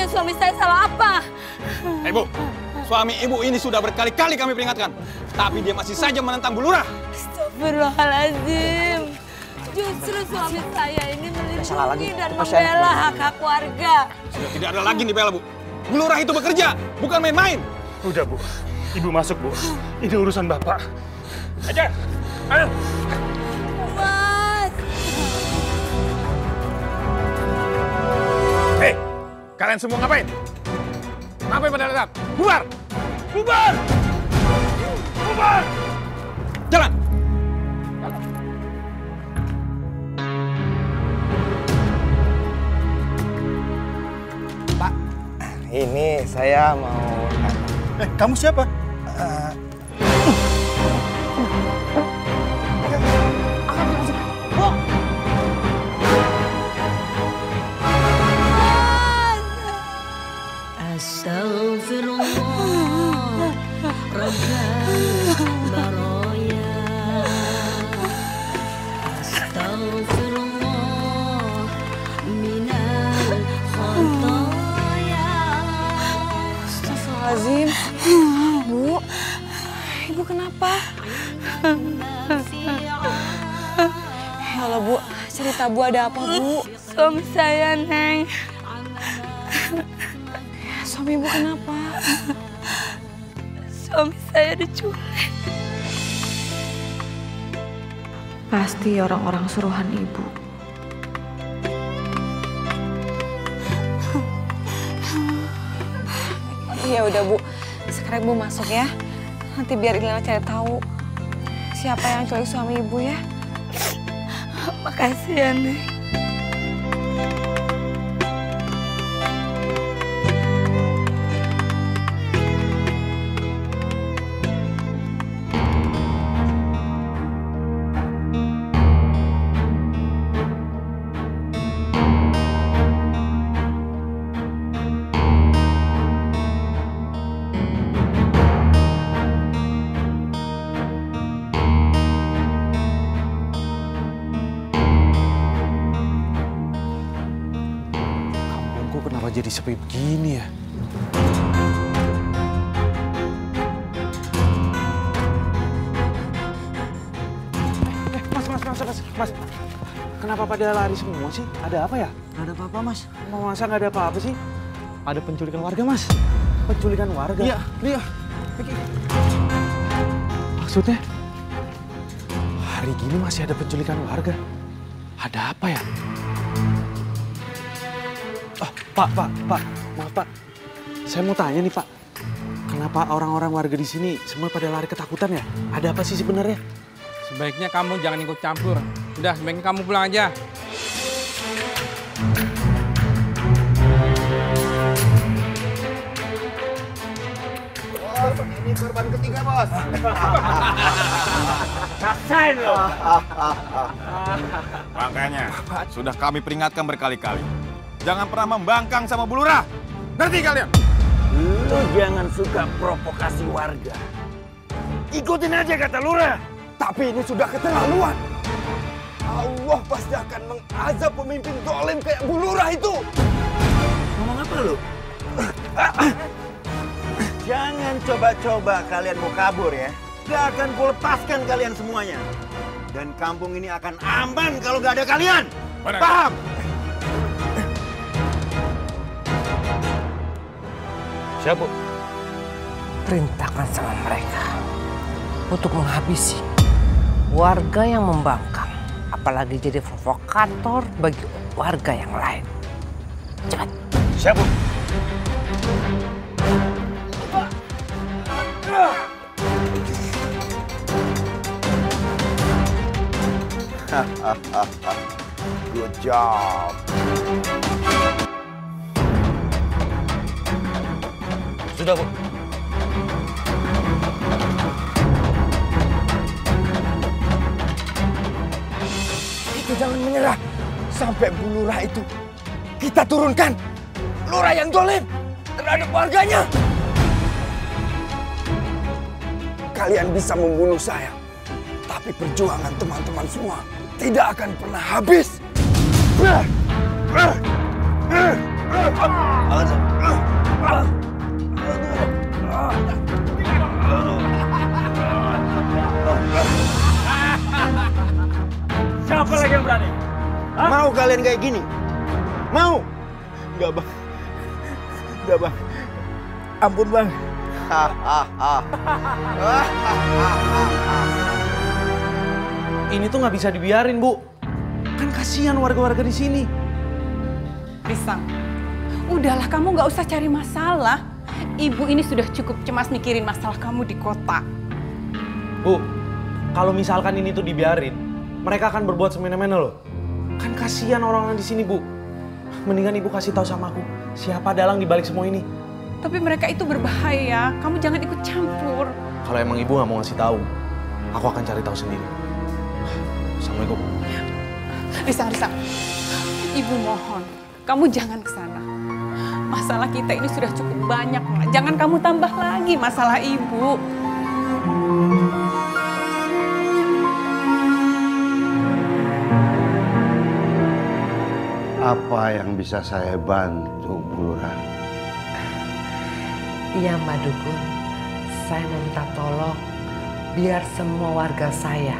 Emangnya suami saya salah apa? Ibu, suami ibu ini sudah berkali-kali kami peringatkan. Tapi dia masih saja menentang Bu Lurah. Astagfirullahaladzim. Justru suami saya ini melindungi dan membela hak-hak warga. Sudah tidak ada lagi dibela, Bu. Bu Lurah itu bekerja, bukan main-main. Udah, Bu. Ibu masuk, Bu. Ini urusan Bapak. Aja, ayo. Mas. Hei, kalian semua ngapain? Ngapain pada datang? Bubar! Bubar! Bubar! Jalan! Pak, ini saya mau... Kamu siapa? Astagfirullah, Rabbal baraya. Astagfirullah, minal khotoya. Astagfirullahaladzim. Bu, Ibu kenapa? Ya Allah, Bu. Cerita Bu ada apa, Bu? Suami saya, Neng. Suami Ibu kenapa? Suami saya diculik. Pasti orang-orang suruhan Ibu. Ya udah, Bu. Sekarang Ibu masuk ya. Nanti biar Lila cari tahu siapa yang culik suami Ibu ya. Makasih ya, Neng. Kenapa jadi sepi begini ya? Mas. Kenapa pada lari semua sih? Ada apa ya? Nggak ada apa-apa, Mas. Masa nggak ada apa-apa sih? Ada penculikan warga, Mas. Penculikan warga? Iya. Maksudnya? Hari gini masih ada penculikan warga? Ada apa ya? Pak, maaf Pak. Saya mau tanya nih Pak, kenapa orang-orang warga di sini semua pada lari ketakutan ya? Ada apa sih sebenarnya? Sebaiknya kamu jangan ikut campur. Udah, sebaiknya kamu pulang aja. Bos, ini korban ketiga, Bos. Rasain loh. Makanya, sudah kami peringatkan berkali-kali. Jangan pernah membangkang sama Bu Lurah. Ngerti kalian? Lu jangan suka provokasi warga. Ikutin aja kata Lurah. Tapi ini sudah keterlaluan. Allah pasti akan mengazab pemimpin zalim kayak Bu Lurah itu. Ngomong apa lu? Jangan coba-coba kalian mau kabur ya. Gak akan ku lepaskan kalian semuanya. Dan kampung ini akan aman kalau gak ada kalian. Benar. Paham? Siapa? Perintahkan sama mereka untuk menghabisi warga yang membangkang, apalagi jadi provokator bagi warga yang lain. Cepat. Siapa? Good job. Sudah, Bu. Kita jangan menyerah sampai Bu Lurah itu kita turunkan. Lurah yang zalim terhadap warganya. Kalian bisa membunuh saya, tapi perjuangan teman-teman semua tidak akan pernah habis. kalian kayak gini? Mau? Enggak, Bang. Enggak, Bang. Ampun, Bang. Ini tuh nggak bisa dibiarin, Bu. Kan kasihan warga-warga di sini. Risang, udahlah kamu nggak usah cari masalah. Ibu ini sudah cukup cemas mikirin masalah kamu di kota. Bu, kalau misalkan ini tuh dibiarin, mereka akan berbuat semena-mena loh. Kan kasihan orang-orang di sini, Bu. Mendingan Ibu kasih tahu sama aku, siapa dalang di balik semua ini. Tapi mereka itu berbahaya, kamu jangan ikut campur. Kalau emang Ibu nggak mau ngasih tahu, aku akan cari tahu sendiri. Assalamualaikum. Risang, Ibu mohon, kamu jangan ke sana. Masalah kita ini sudah cukup banyak, Ma. Jangan kamu tambah lagi masalah Ibu. Apa yang bisa saya bantu, Bu Lurah? Iya, Mbak Dukun. Saya minta tolong biar semua warga saya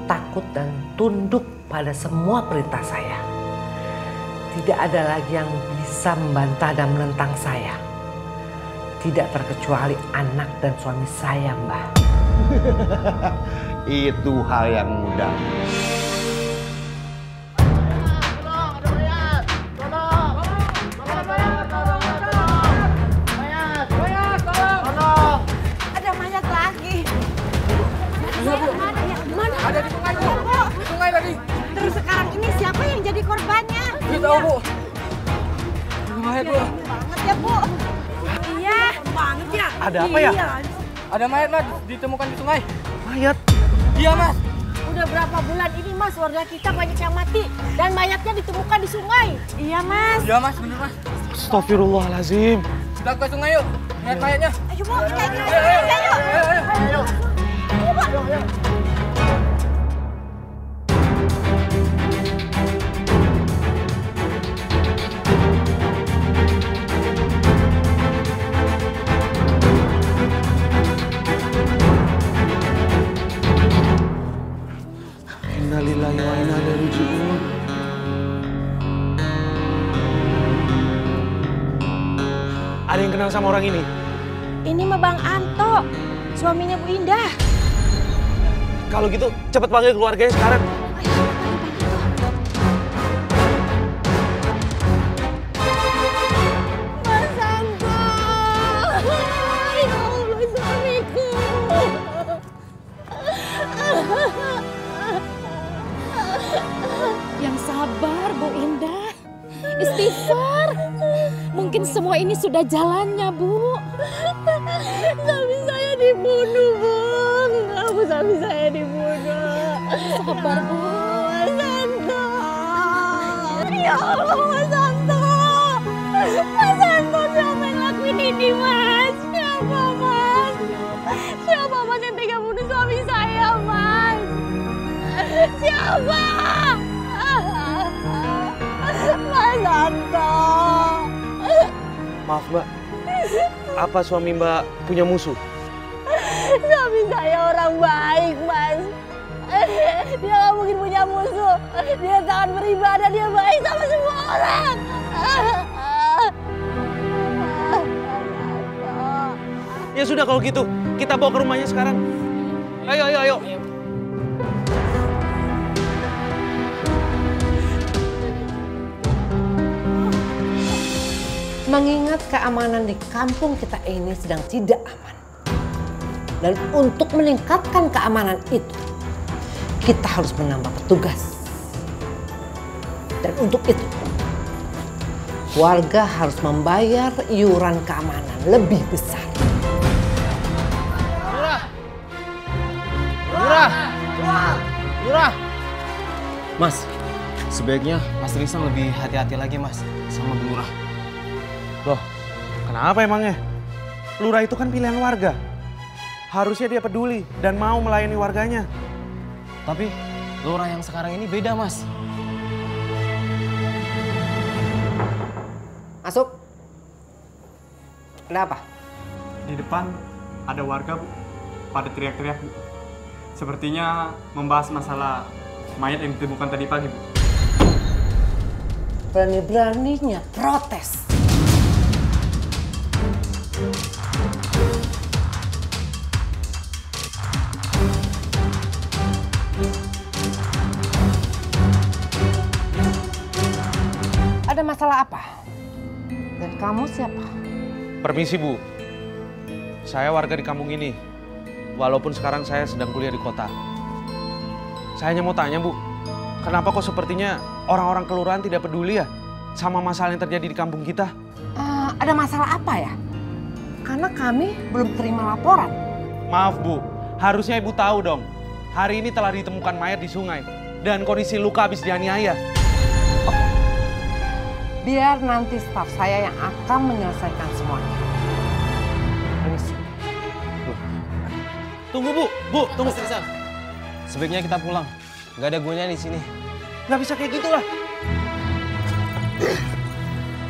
takut dan tunduk pada semua perintah saya. Tidak ada lagi yang bisa membantah dan menentang saya. Tidak terkecuali anak dan suami saya, Mbak. Itu hal yang mudah. Ada mayat lagi. Mana? Ada di sungai, Bu. Di sungai lagi. Terus sekarang ini siapa yang jadi korbannya? Tidak tahu, Bu. Mayat, Bu. Banget ya, Bu. Iya. Banget ya. Ada apa ya? Ada mayat, Mas, ditemukan di sungai. Mayat? Iya, Mas. Udah berapa bulan ini, Mas, warga kita banyak yang mati dan mayatnya ditemukan di sungai. Iya, Mas. Iya, Mas, bener, Mas. Astagfirullahaladzim. Kita ke sungai yuk, lihat mayatnya. Ayo, Bu, kita ikut ke sungai, ayo. Ayo. Ayo, Bu. Innalillahi wa inna ilaihi raji'un. Ada yang kenal sama orang ini? Ini mah Bang Anto, suaminya Bu Indah. Kalau gitu cepet panggil keluarganya sekarang. Mas Anto. Ya Allah, suamiku. Yang sabar, Bu Indah. Istighfar. Mungkin semua ini sudah jalannya, Bu. Suami saya dibunuh, Bang. Suami saya dibunuh. Sabar, Bu. Mas Anto. Ya Allah, Mas Anto. Mas Anto, siapa yang lakuin ini, Mas? Siapa, Mas? Siapa, Mas, yang tega bunuh suami saya, Mas? Siapa? Mas Anto. Maaf, Mbak. Apa suami Mbak punya musuh? Suami saya orang baik, Mas. Dia nggak mungkin punya musuh. Dia sangat beribadah, dia baik sama semua orang. Ya sudah kalau gitu, kita bawa ke rumahnya sekarang. Ayo. Mengingat keamanan di kampung kita ini sedang tidak aman. Dan untuk meningkatkan keamanan itu, kita harus menambah petugas. Dan untuk itu, warga harus membayar iuran keamanan lebih besar. Lurah! Mas, sebaiknya Mas Risang lebih hati-hati lagi, Mas, sama Bu Lurah. Loh, kenapa emangnya? Lurah itu kan pilihan warga. Harusnya dia peduli dan mau melayani warganya. Tapi Lurah yang sekarang ini beda, Mas. Masuk. Ada apa? Di depan ada warga, Bu. Pada teriak-teriak, Bu. Sepertinya membahas masalah mayat yang ditemukan tadi pagi, Bu. berani-beraninya protes. Ada masalah apa? Dan kamu siapa? Permisi Bu, saya warga di kampung ini. Walaupun sekarang saya sedang kuliah di kota. Saya hanya mau tanya Bu, kenapa kok sepertinya orang-orang kelurahan tidak peduli ya sama masalah yang terjadi di kampung kita? Ada masalah apa ya? Karena kami belum terima laporan. Maaf Bu, harusnya Ibu tahu dong. Hari ini telah ditemukan mayat di sungai dan kondisi luka habis dianiaya. Biar nanti staf saya yang akan menyelesaikan semuanya. Permisi. Tunggu Bu, tunggu. Mas Rizal, sebaiknya kita pulang. Gak ada gunanya di sini. Nggak bisa kayak gitulah.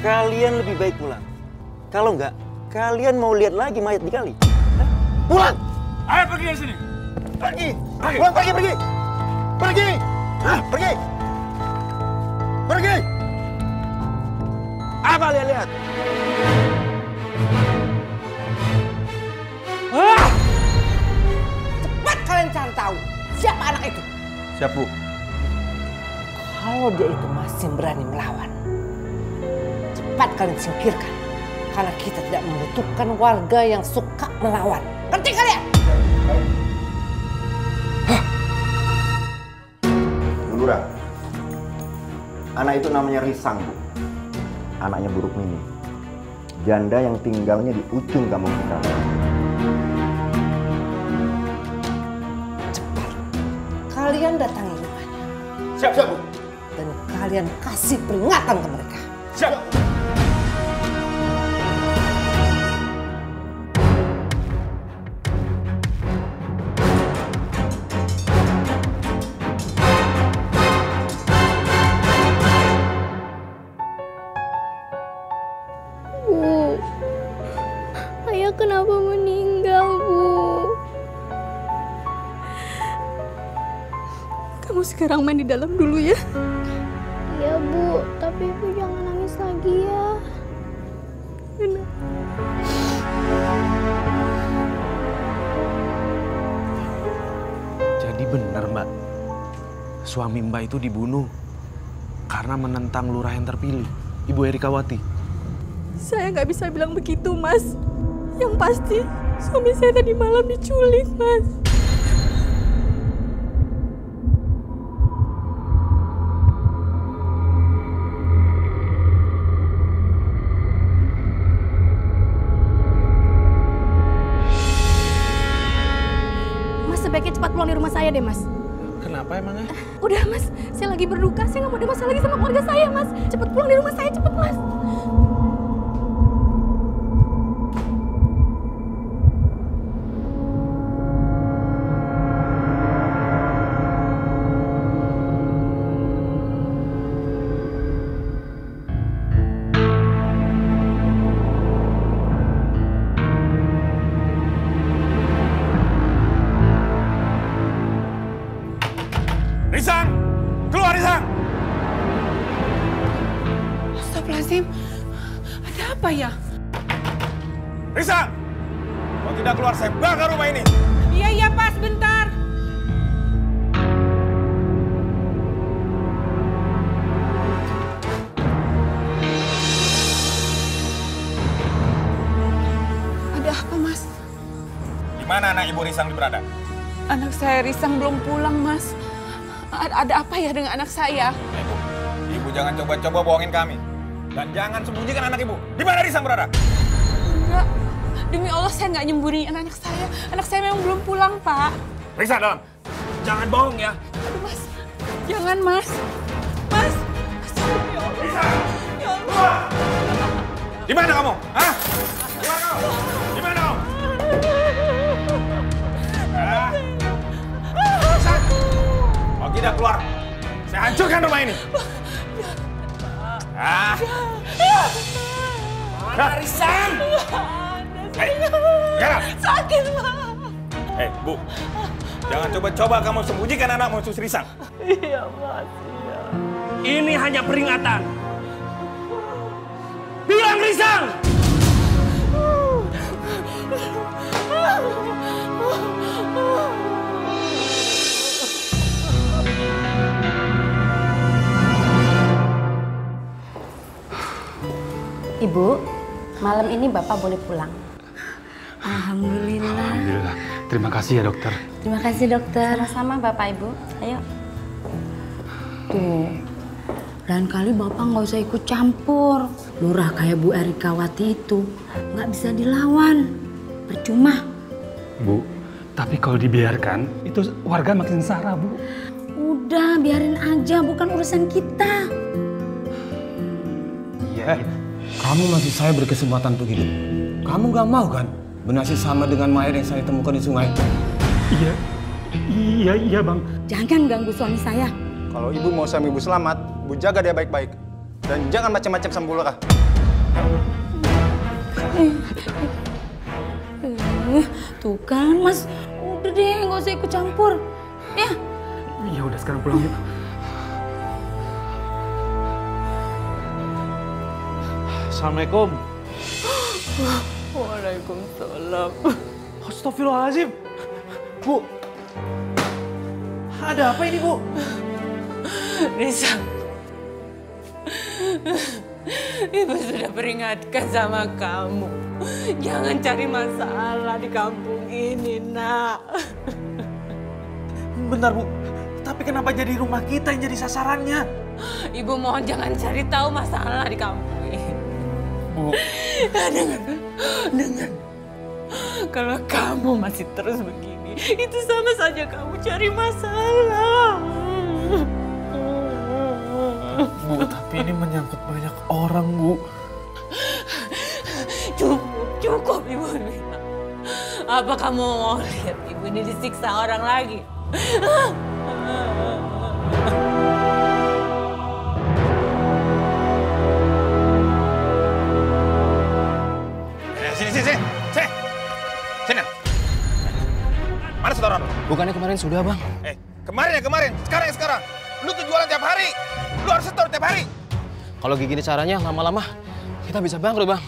Kalian lebih baik pulang. Kalau enggak, kalian mau lihat lagi mayat di kali. Pulang! Ayo pergi dari sini. Pergi! Pulang, pergi! Pergi! Pergi! Pergi! Apa kalian lihat? Cepat kalian cari tahu siapa anak itu. Siap, Bu. Kalau dia itu masih berani melawan, cepat kalian singkirkan. Karena kita tidak membutuhkan warga yang suka melawan. Ngerti kalian? Bu Lurah, anak itu namanya Risang, Bu. Anaknya Bu Rukmini. Janda yang tinggalnya di ujung kampung kita. Cepat. Kalian datangi rumahnya. Siap, Bu. Dan kalian kasih peringatan ke mereka. Siap. Bu, ayah kenapa meninggal, Bu? Kamu sekarang main di dalam dulu ya. Iya, Bu, tapi Ibu jangan nangis lagi ya. Jadi benar Mbak, suami Mbak itu dibunuh karena menentang lurah yang terpilih, Ibu Erikawati. Saya nggak bisa bilang begitu, Mas. Yang pasti suami saya tadi malam diculik, Mas. Mas sebaiknya cepat pulang di rumah saya deh, Mas. Kenapa emangnya? Udah, Mas. Saya lagi berduka. Saya nggak mau ada masalah lagi sama keluarga saya, Mas. Cepat pulang di rumah saya, cepat, Mas. Risang! Keluar, Risang! Astagfirullahaladzim, ada apa ya? Risang! Kalau tidak keluar, saya bakar rumah ini. Iya, Pak, sebentar. Ada apa, Mas? Di mana anak Ibu Risang berada? Anak saya Risang belum pulang, Mas. Ada apa ya dengan anak saya? Ibu jangan coba-coba bohongin kami. Dan jangan sembunyikan anak Ibu. Di mana Risang berada? Enggak. Demi Allah saya nggak nyembunyiin anak saya. Anak saya memang belum pulang, Pak. Risang dalam. Jangan bohong ya. Aduh, Mas. Jangan, Mas. Mas. Risang! Ya Allah. Di mana kamu? Hah? Keluar kamu! Di mana kamu? Risang! Kalau tidak keluar, saya hancurkan rumah ini. Mana Risang? Sakit, Pak. Bu, jangan coba-coba kamu sembunyikan anakmu, Sus Risang. Iya, Mas. Iya. Ini hanya peringatan. Risang! Ibu, malam ini Bapak boleh pulang. Alhamdulillah. Alhamdulillah. Terima kasih ya dokter. Terima kasih dokter. Sama-sama Bapak Ibu. Ayo. Tuh, lain kali Bapak nggak usah ikut campur. Lurah kayak Bu Erikawati itu nggak bisa dilawan. Percuma. Bu, tapi kalau dibiarkan itu warga makin sengsara, Bu. Udah, biarin aja, bukan urusan kita. Iya. Kamu masih saya beri kesempatan untuk hidup. Kamu gak mau kan bernasib sama dengan mayat yang saya temukan di sungai? Iya bang. Jangan ganggu suami saya. Kalau ibu mau suami ibu selamat, bu jaga dia baik-baik. Dan jangan macam-macam sama Bu Lurah. Tuh kan mas, udah deh nggak usah ikut campur. Ya. Ya udah sekarang pulang yuk. Assalamualaikum. Waalaikumsalam. Astagfirullahaladzim. Bu, ada apa ini, Bu? Risang, Ibu sudah peringatkan sama kamu. Jangan cari masalah di kampung ini, nak. Bentar, Bu. Tapi kenapa jadi rumah kita yang jadi sasarannya? Ibu mohon jangan cari tahu masalah di kampung ini. Bu. Dengar. Kalau kamu masih terus begini, itu sama saja kamu cari masalah. Bu, tapi ini menyangkut banyak orang, Bu. Cukup, Ibu Nina. Apa kamu mau lihat Ibu ini disiksa orang lagi? Sini. Mana saudara lu? Bukannya kemarin sudah, Bang? Kemarin. Sekarang. Lu tuh jualan tiap hari. Lu harus setor tiap hari. Kalau gini caranya lama-lama kita bisa bangkrut, Bang.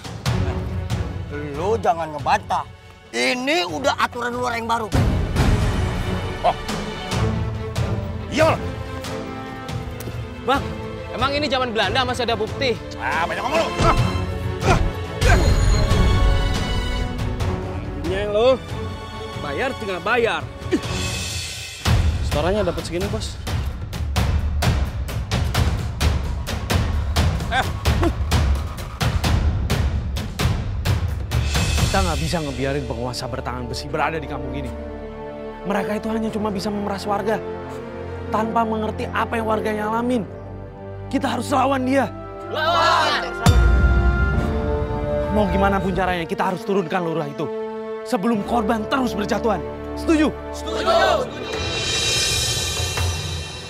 Lu jangan ngebantah. Ini udah aturan luar yang baru. Oh. Iya loh. Bang, emang ini zaman Belanda masih ada bukti? Banyak ngomong lu. Nyeng lo, bayar tinggal bayar. Setorannya dapat segini, Bos. Kita nggak bisa ngebiarin penguasa bertangan besi berada di kampung ini. Mereka itu hanya cuma bisa memeras warga tanpa mengerti apa yang warganya alamin. Kita harus lawan dia. Lawan! Mau gimana pun caranya, kita harus turunkan lurah itu sebelum korban terus berjatuhan. Setuju? Setuju!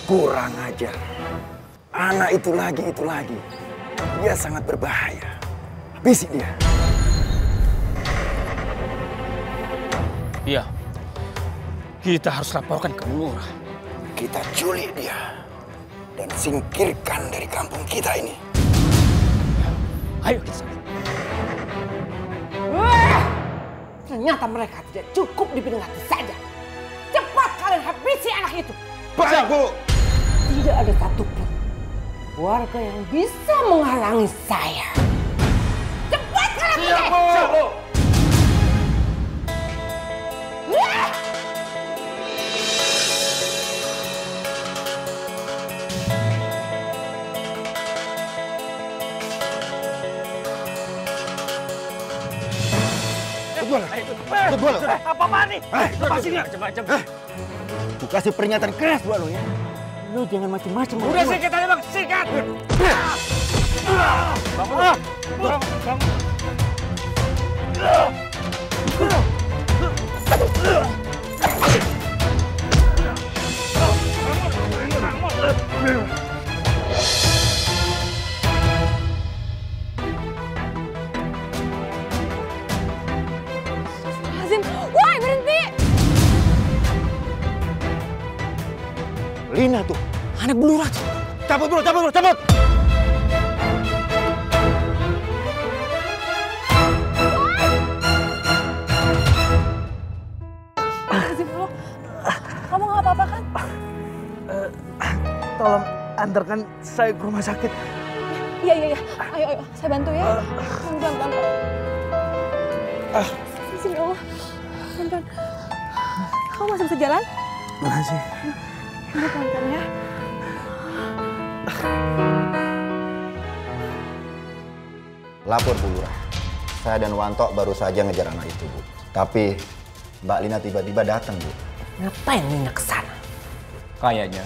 Kurang ajar. Anak itu lagi. Dia sangat berbahaya. Habisi dia. Iya. Kita harus laporkan ke Bu Lurah. Kita culik dia dan singkirkan dari kampung kita ini. Ayo kita. Ternyata mereka tidak cukup diperingati saja. Cepat kalian habisi anak itu. Baik, Bu. Tidak ada satupun warga yang bisa menghalangi saya. Cepat kalian habisi. Siap, Bu. Apa-apaan nih? Lepasin dia. Macam-macam. Ku kasih peringatan keras buat lo ya. Lo jangan macam-macam. Udah sikat aja, Bang. Sikat. Bangun. Woi, berhenti! Lina tuh, anak Bu Lurah. Cabut, bro, cabut. antarkan saya ke rumah sakit. Iya. Ayo, saya bantu ya. Pelan-pelan. Sini, Allah. Pelan-pelan. Kamu masih bisa jalan? Makasih. Pelan-pelan ya. Lapor Bu Lurah. Saya dan Wanto baru saja ngejar anak itu, Bu. Tapi Mbak Lina tiba-tiba datang, Bu. Ngapain Lina ke sana? Kayaknya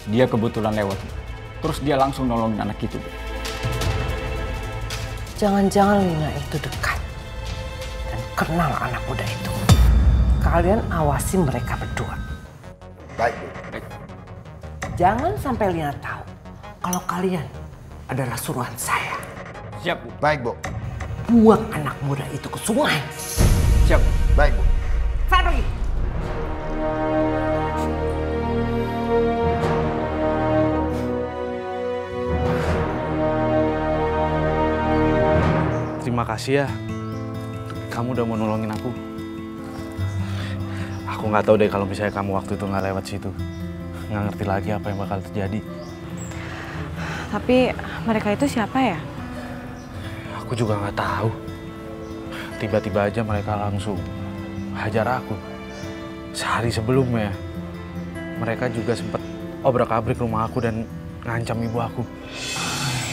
dia kebetulan lewat. Terus dia langsung nolongin anak itu, Bu. Jangan-jangan Lina itu dekat dan kenal anak muda itu. Kalian awasi mereka berdua. Baik, Bu. Jangan sampai Lina tahu kalau kalian adalah suruhan saya. Siap, Bu. Baik, Bu. Buang anak muda itu ke sungai. Siap. Baik, Bu. Saya pergi. Terima kasih ya. Kamu udah mau nolongin aku. Aku nggak tahu deh kalau misalnya kamu waktu itu nggak lewat situ. Nggak ngerti lagi apa yang bakal terjadi. Tapi mereka itu siapa ya? Aku juga nggak tahu. Tiba-tiba aja mereka langsung hajar aku. Sehari sebelumnya, mereka juga sempat obrak-abrik rumah aku dan ngancam ibu aku.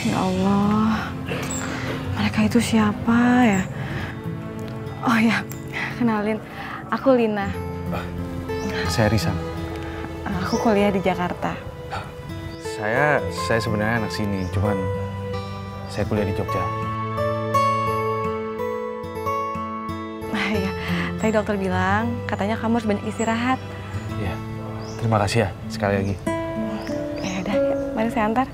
Ya Allah, mereka itu siapa ya? Oh ya, kenalin, aku Lina. Saya Risan. Aku kuliah di Jakarta. Saya sebenarnya anak sini, cuman saya kuliah di Jogja. Iya, tadi dokter bilang katanya kamu harus banyak istirahat. Iya, terima kasih ya sekali lagi. Ya udah, mari saya antar.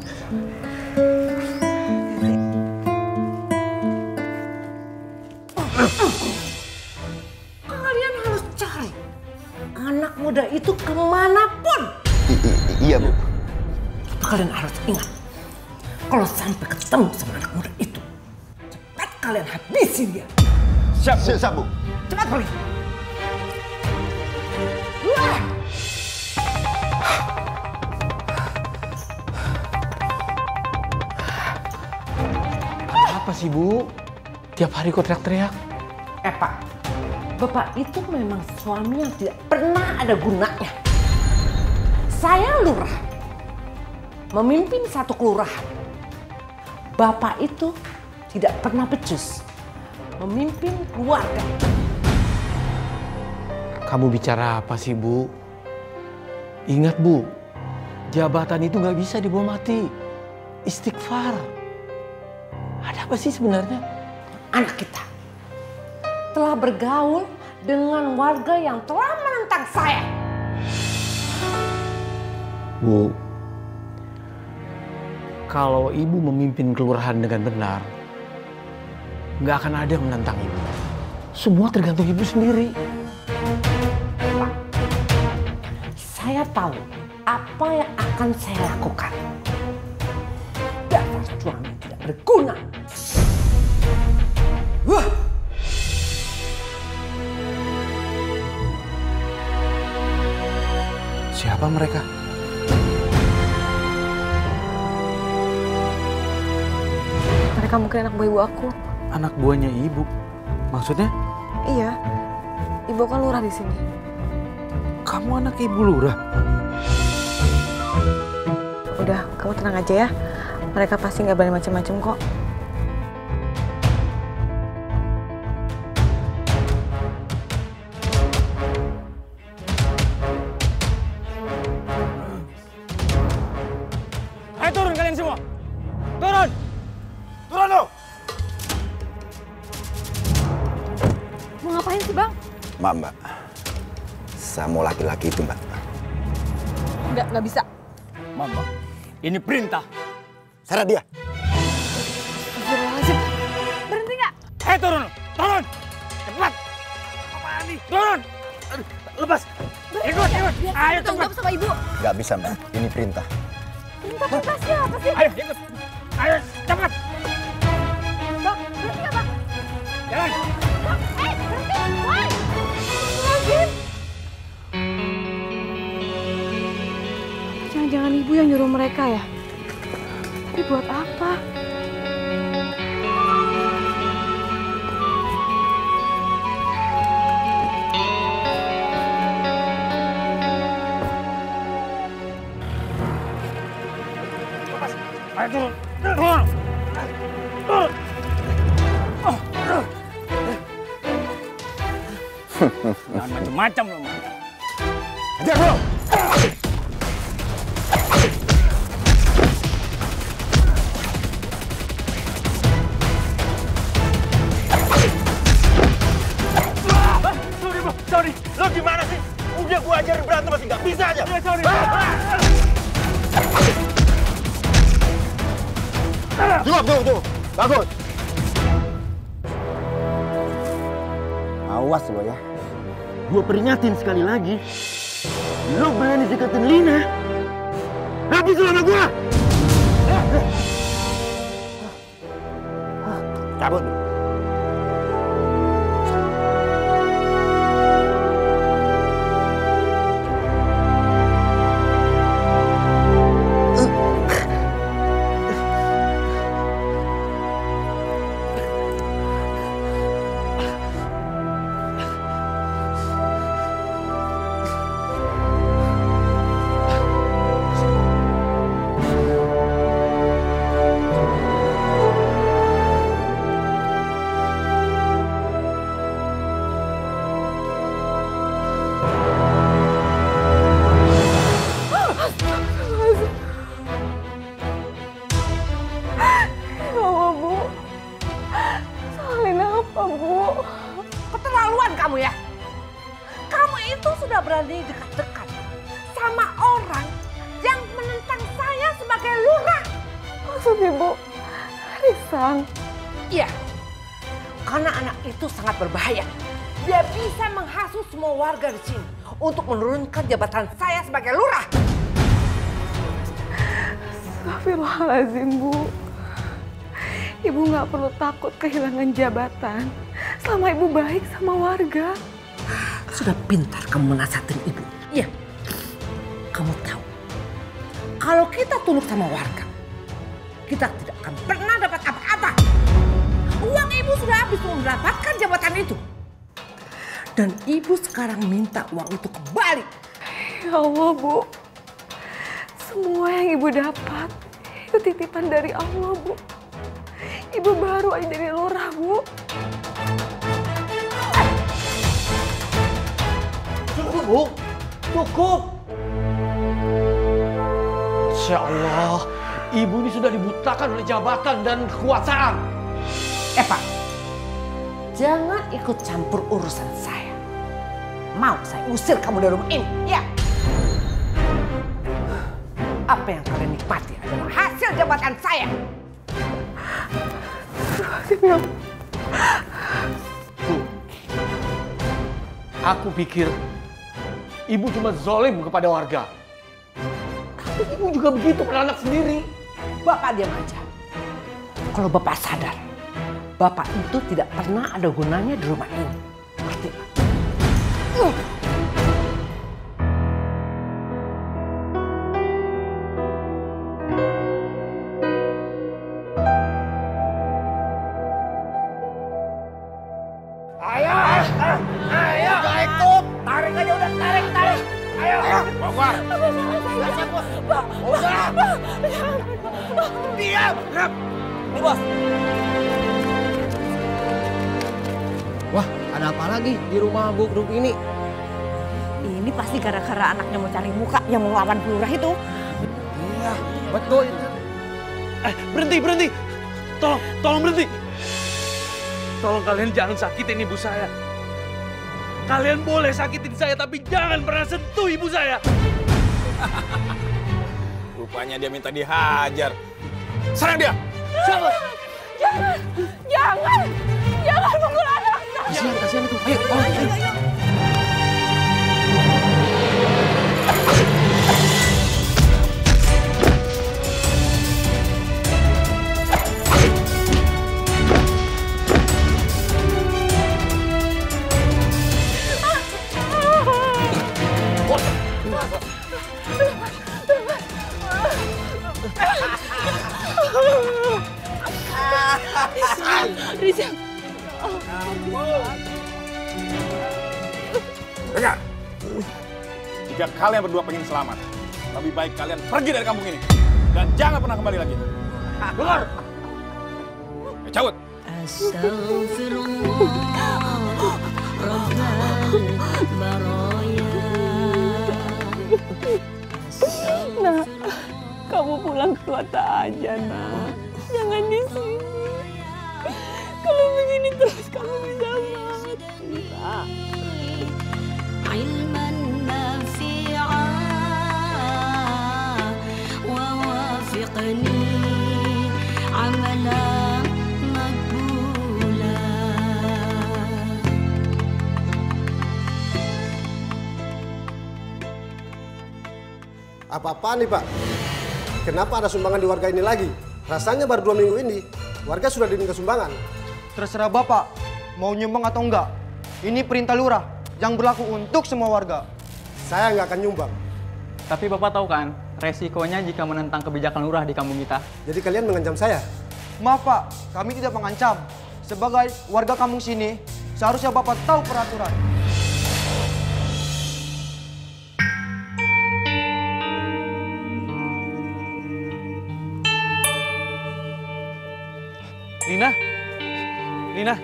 Kalian harus cari anak muda itu kemanapun. Iya, Bu. Kalian harus ingat, kalau sampai ketemu sama anak muda itu, cepat kalian habisi dia. Siap, Bu. Siap, Bu. Cepat pergi. Apa sih, Bu? Tiap hari kok teriak-teriak? Pak, Bapak itu memang suami yang tidak pernah ada gunanya. Saya lurah, memimpin satu kelurahan. Bapak itu tidak pernah becus, memimpin keluarga. Kamu bicara apa sih, Bu? Ingat, Bu, jabatan itu nggak bisa dibawa mati. Istighfar. Ada apa sih sebenarnya? Anak kita telah bergaul dengan warga yang telah menentang saya. Bu, kalau ibu memimpin kelurahan dengan benar, nggak akan ada yang menentang ibu. Semua tergantung ibu sendiri. Pak, saya tahu apa yang akan saya lakukan. Dasar suami tidak berguna. Siapa mereka? Mereka mungkin anak buah ibu aku. Anak buahnya ibu? Maksudnya? Iya, ibu kan lurah di sini. Kamu anak ibu lurah? Udah, kamu tenang aja ya. Mereka pasti nggak berani macam-macam kok. Ayo turun kalian semua. Turun. Turun lo. Mau ngapain sih, Bang? Mbak. Saya mau laki-laki itu, Mbak. Nggak bisa. Mama, ini perintah. Seret dia. Astagfirullahaladzim. Berhenti nggak? Ayo turun. Turun. Cepat. Apaan nih? Turun. Lepas. Ikut. Ayo Tanggung jawab cepat. sama ibu. Nggak bisa, Mbak. Ini perintah. Perintah siapa sih? Ayo ikut. Ayo cepat. Bang, berhenti nggak, Bang? Jalan. Bang, berhenti. Woi. Astagfirullahaladzim. Jangan-jangan ibu yang nyuruh nyuruh mereka ya? Tapi buat apa? Ayo turun. Jangan macam-macam lo, Man. Hajar bro! Sorry bro, sorry. Lo gimana sih? Udah gua ajarin berantem masih nggak bisa aja. Ya, sorry. Tuh. Bagus. Awas lo ya. Gua peringatin sekali lagi. Lo berani deketin Lina, habis lo sama gua. Cabut. Keterlaluan kamu ya. Kamu itu sudah berani dekat-dekat sama orang yang menentang saya sebagai lurah. Maksud Ibu, Risang? Iya, karena anak itu sangat berbahaya. Dia bisa menghasut semua warga di sini untuk menurunkan jabatan saya sebagai lurah. Astagfirullahaladzim, Bu. Ibu nggak perlu takut kehilangan jabatan selama Ibu baik sama warga. Sudah pintar kamu menasihatin Ibu. Iya, kamu tahu kalau kita tunduk sama warga, kita tidak akan pernah dapat apa-apa. Uang Ibu sudah habis untuk mendapatkan jabatan itu. Dan Ibu sekarang minta uang itu kembali. Ya Allah, Bu. Semua yang Ibu dapat itu titipan dari Allah, Bu. Ibu baru aja dari lurah, Bu. Cukup, Bu. Cukup. Insya Allah, Ibu ini sudah dibutakan oleh jabatan dan kekuasaan. Pak, jangan ikut campur urusan saya. Mau saya usir kamu dari rumah ini? Ya. Apa yang kalian nikmati adalah hasil jabatan saya. Bu, aku pikir Ibu cuma zolim kepada warga. Tapi Ibu juga begitu pada anak sendiri. Bapak diam aja. Kalau Bapak sadar, Bapak itu tidak pernah ada gunanya di rumah ini. Ngerti? Ayo, udah ikut. Tarik aja udah, tarik. Ayo. Bawa. Udah. Diam. Nih, Bos. Wah, ada apa lagi di rumah Bu Grup ini? Ini pasti gara-gara anaknya mau cari muka yang mau ngelawan lurah itu. Iya, betul. Berhenti. Tolong berhenti. Tolong kalian jangan sakitin ibu saya. Kalian boleh sakitin saya, tapi jangan pernah sentuh ibu saya. Rupanya dia minta dihajar. Serang dia! Jangan pukul anak saya. Kasihan itu. Ayo. Dengar, jika kalian berdua pengen selamat, lebih baik kalian pergi dari kampung ini dan jangan pernah kembali lagi. Dengar? Cabut. Nak, kamu pulang ke kota aja, Nak. Jangan di sini. Kalau begini terus kamu bisa mati, Nak. علما نافعا ووافقني عملا مقبولا. Apa-apaan nih Pak? Kenapa ada sumbangan di warga ini lagi? Rasanya baru 2 minggu ini, warga sudah diminta sumbangan. Terserah Bapak, mau nyumbang atau enggak. Ini perintah lurah yang berlaku untuk semua warga. Saya nggak akan nyumbang. Tapi Bapak tahu kan, resikonya jika menentang kebijakan lurah di kampung kita. Jadi kalian mengancam saya? Maaf Pak, kami tidak mengancam. Sebagai warga kampung sini, seharusnya Bapak tahu peraturan. Lina? Lina?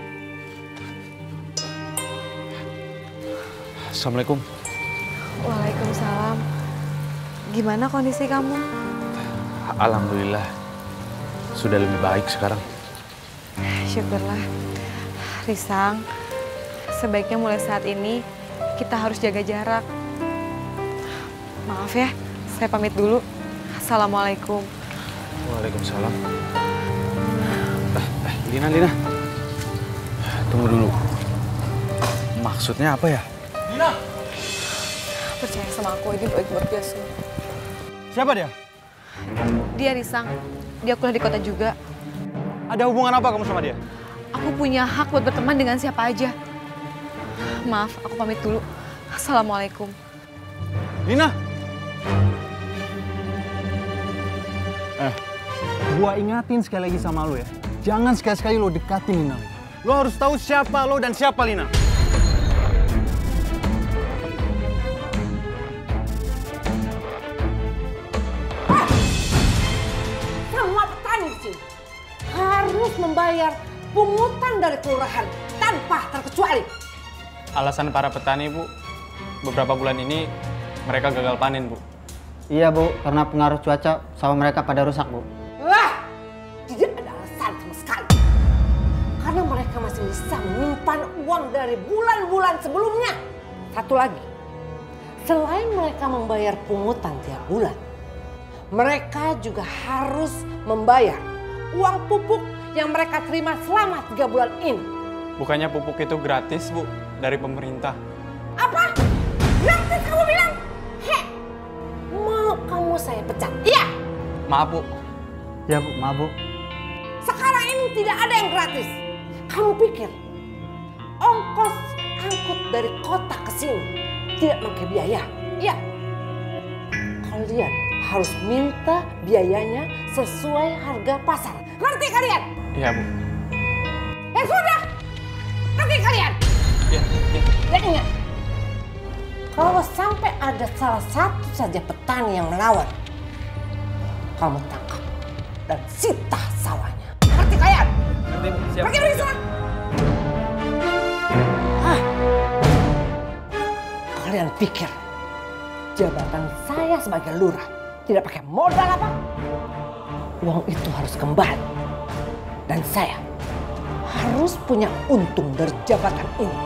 Assalamualaikum. Waalaikumsalam. Gimana kondisi kamu? Alhamdulillah. Sudah lebih baik sekarang. Syukurlah. Risang, sebaiknya mulai saat ini kita harus jaga jarak. Maaf ya, saya pamit dulu. Assalamualaikum. Waalaikumsalam. Lina, Lina. Tunggu dulu. Maksudnya apa ya? Lina! Percaya sama aku, ini baik buat dia semua. Siapa dia? Dia Risang. Dia kuliah di kota juga. Ada hubungan apa kamu sama dia? Aku punya hak buat berteman dengan siapa aja. Maaf, aku pamit dulu. Assalamualaikum. Lina! Gua ingatin sekali lagi sama lo ya. Jangan sekali-sekali lo dekatin Lina. Lo harus tahu siapa lo dan siapa Lina. Semua petani di sini harus membayar pungutan dari kelurahan tanpa terkecuali. Alasan para petani, Bu, beberapa bulan ini mereka gagal panen, Bu. Iya Bu, karena pengaruh cuaca sawah mereka pada rusak Bu. Wah, tidak ada alasan sama sekali. Karena mereka masih bisa menyimpan uang dari bulan-bulan sebelumnya. Satu lagi, selain mereka membayar pungutan tiap bulan, mereka juga harus membayar uang pupuk yang mereka terima selama 3 bulan ini. Bukannya pupuk itu gratis, Bu, dari pemerintah. Apa? Gratis kamu bilang? Heh, mau kamu saya pecat? Iya. Maaf, Bu. Ya Bu, maaf Bu. Sekarang ini tidak ada yang gratis. Kamu pikir ongkos angkut dari kota ke sini tidak pakai biaya? Iya. Kalian harus minta biayanya sesuai harga pasar. Ngerti kalian? Iya, Bu. Ya sudah. Ngerti kalian? Iya, iya. Dan ingat, kalau sampai ada salah satu saja petani yang melawan, kamu tangkap dan sita sawahnya. Ngerti kalian? Ngerti, Bu. Siap. Pergi dari sana. Hah? Kalian pikir jabatan saya sebagai lurah tidak pakai modal apa? Uang itu harus kembali. Dan saya harus punya untung dari jabatan ini.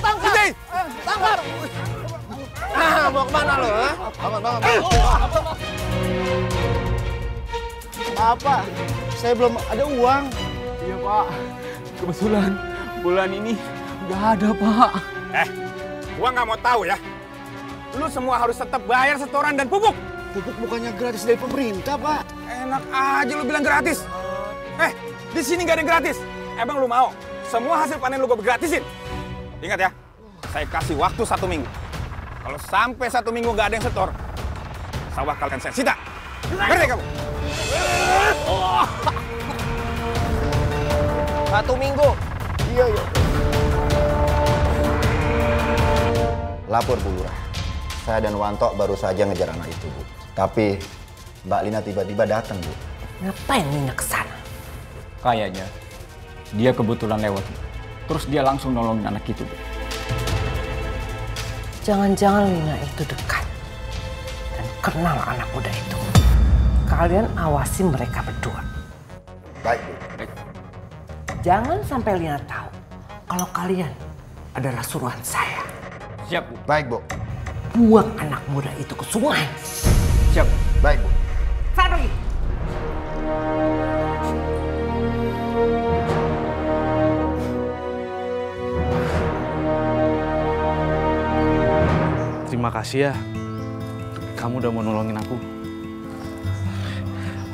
Tangkap! Tangkap! Ah, mau kemana lo? Bangun. Apa? Saya belum ada uang. Iya Pak, kebetulan bulan ini nggak ada Pak. Gua nggak mau tahu ya. Lu semua harus tetap bayar setoran dan pupuk. Pupuk bukannya gratis dari pemerintah, Pak. Enak aja lu bilang gratis. Di sini nggak ada yang gratis. Emang lu mau semua hasil panen lu gue gratisin? Ingat ya, saya kasih waktu 1 minggu. Kalau sampai 1 minggu nggak ada yang setor, sawah kalian saya sita. Ngerti kamu? 1 minggu. Iya. Lapor Bu Lurah. Saya dan Wanto baru saja ngejar anak itu, Bu. Tapi Mbak Lina tiba-tiba datang, Bu. Ngapain Lina ke sana? Kayaknya dia kebetulan lewat. Terus dia langsung nolongin anak itu, Bu. Jangan-jangan Lina itu dekat dan kenal anak muda itu. Kalian awasi mereka berdua. Baik, Bu. Baik. Jangan sampai Lina tahu kalau kalian adalah suruhan saya. Siap, Bu. Baik, Bu. Buang anak muda itu ke sungai. Siap. Baik, Bu. Sana pergi. Terima kasih ya. Kamu udah mau nolongin aku.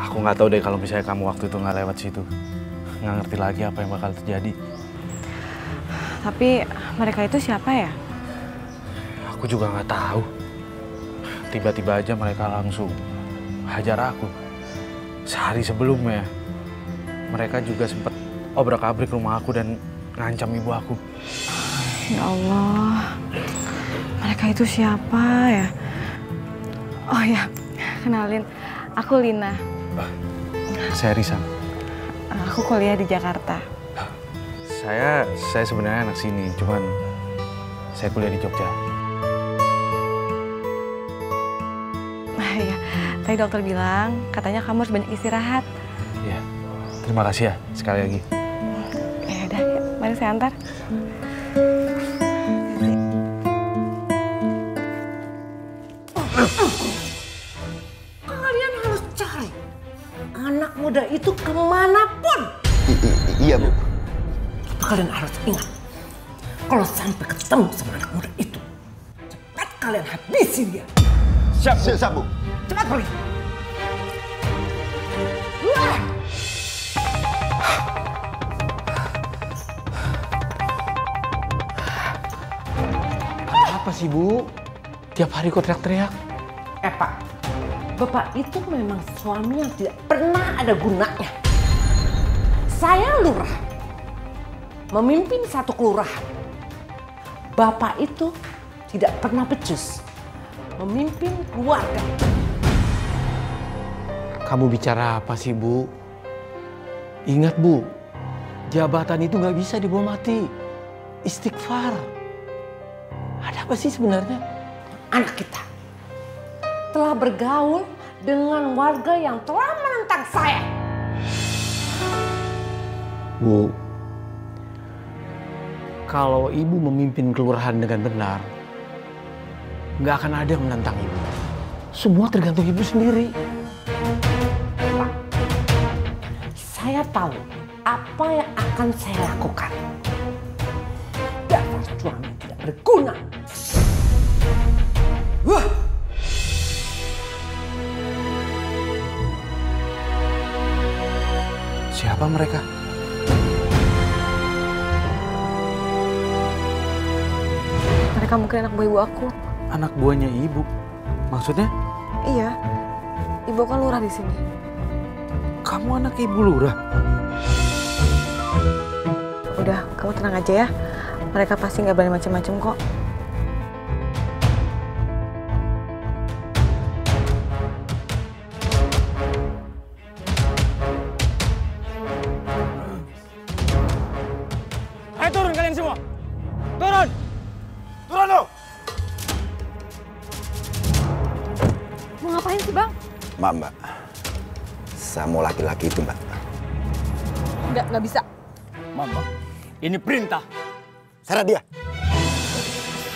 Aku nggak tahu deh kalau misalnya kamu waktu itu nggak lewat situ. Nggak ngerti lagi apa yang bakal terjadi. Tapi mereka itu siapa ya? Aku juga nggak tahu. Tiba-tiba aja mereka langsung hajar aku. Sehari sebelumnya, mereka juga sempat obrak-abrik rumah aku dan ngancam ibu aku. Ya Allah, mereka itu siapa ya? Oh ya, kenalin, aku Lina. Saya Risan. Aku kuliah di Jakarta. Saya sebenarnya anak sini, cuman saya kuliah di Jogja. Iya, tadi dokter bilang katanya kamu harus banyak istirahat. Iya, terima kasih ya sekali lagi. Ya udah, mari saya antar. Kalian harus cari anak muda itu kemanapun. Iya, Bu. Kalian harus ingat, kalau sampai ketemu sama anak muda itu, cepat kalian habisi dia. Siap, Bu. Siap, Bu. Cepat pergi. Apa sih, Bu? Tiap hari kok teriak-teriak? Pak, Bapak itu memang suami yang tidak pernah ada gunanya. Saya lurah, memimpin satu kelurahan. Bapak itu tidak pernah becus, memimpin keluarga. Kamu bicara apa sih, Bu? Ingat, Bu, jabatan itu nggak bisa dibawa mati. Istighfar. Ada apa sih sebenarnya? Anak kita telah bergaul dengan warga yang telah menentang saya. Bu, kalau Ibu memimpin kelurahan dengan benar, nggak akan ada yang menentang Ibu. Semua tergantung Ibu sendiri. Pak, saya tahu apa yang akan saya lakukan. Dasar suami tidak berguna. Siapa mereka? Mereka mungkin anak buah ibu aku. Anak buahnya ibu? Maksudnya? Iya, ibu kan lurah di sini. Kamu anak ibu lurah? Udah, kamu tenang aja ya. Mereka pasti nggak berani macam-macam kok. Ayo turun kalian semua. Turun. Turun lo. Mau ngapain sih, Bang? Mbak. Saya mau laki-laki itu, Mbak. Nggak bisa. Mama, ini perintah. Seret dia.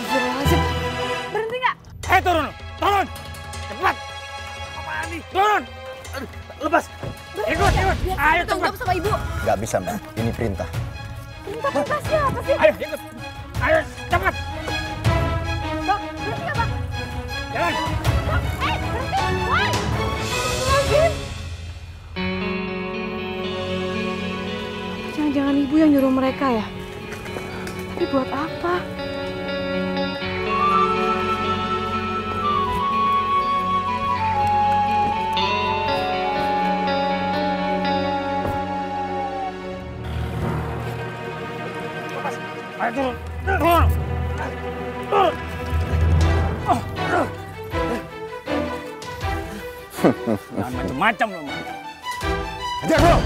Astagfirullahaladzim. Berhenti nggak? Ayo turun. Turun. Cepat. Apaan nih? Turun. Aduh, lepas. Ikut. Ayo cepat. Sama ibu. Nggak bisa, Mbak. Ini perintah. Perintah siapa sih? Ayo ikut. Ayo cepat. Bang, berhenti nggak, Bang? Jalan. Bang, berhenti. Woi. Astagfirullahaladzim. Jangan-jangan ibu yang nyuruh mereka ya? Tapi buat apa? Ayo turun. Turun. Turun. Jangan macam-macam lo. Hajar bro.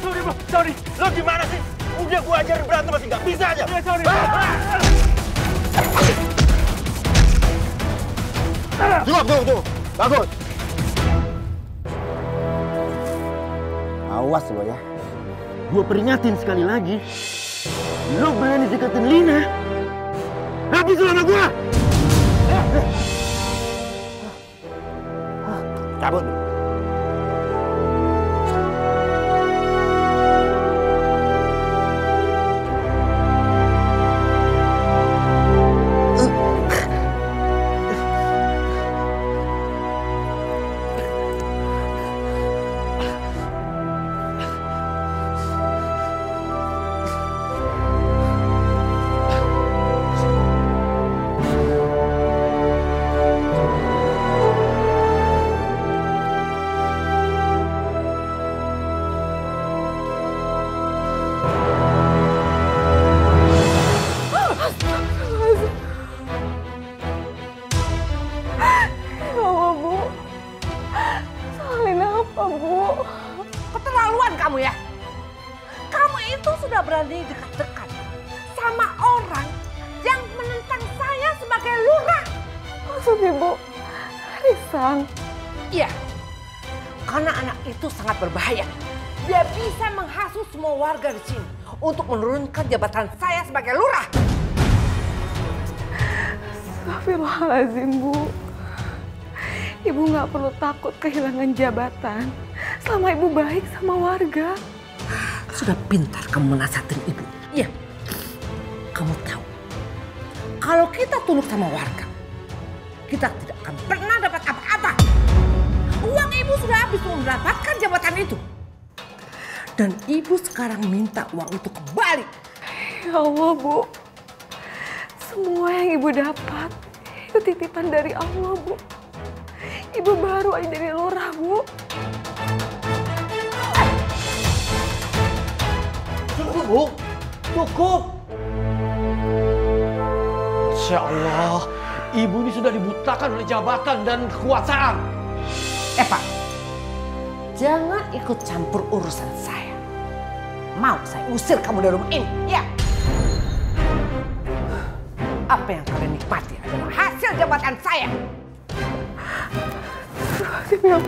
Sorry bro, sorry. Lo gimana sih? Udah gua ajarin berantem masih nggak bisa aja. Ya, sorry. Tunggu. Bagus. Awas lo ya. Gua peringatin sekali lagi. Lo berani deketin Lina, habis lo sama gua. Cabut. Keterlaluan kamu ya. Kamu itu sudah berani dekat-dekat sama orang yang menentang saya sebagai lurah. Maksud Ibu, Risang? Iya, karena anak itu sangat berbahaya. Dia bisa menghasut semua warga di sini untuk menurunkan jabatan saya sebagai lurah. Astagfirullahaladzim, Bu. Ibu nggak perlu takut kehilangan jabatan selama Ibu baik sama warga. Sudah pintar kamu menasihatin Ibu. Iya, kamu tahu kalau kita tunduk sama warga, kita tidak akan pernah dapat apa-apa. Uang Ibu sudah habis untuk mendapatkan jabatan itu. Dan Ibu sekarang minta uang itu kembali. Ya Allah, Bu. Semua yang Ibu dapat itu titipan dari Allah, Bu. Ibu baru aja dari lurah, Bu. Cukup, Bu. Cukup. Insya Allah, Ibu ini sudah dibutakan oleh jabatan dan kekuasaan. Eva, jangan ikut campur urusan saya. Mau saya usir kamu dari rumah ini, ya? Apa yang kalian nikmati adalah hasil jabatan saya. Bu,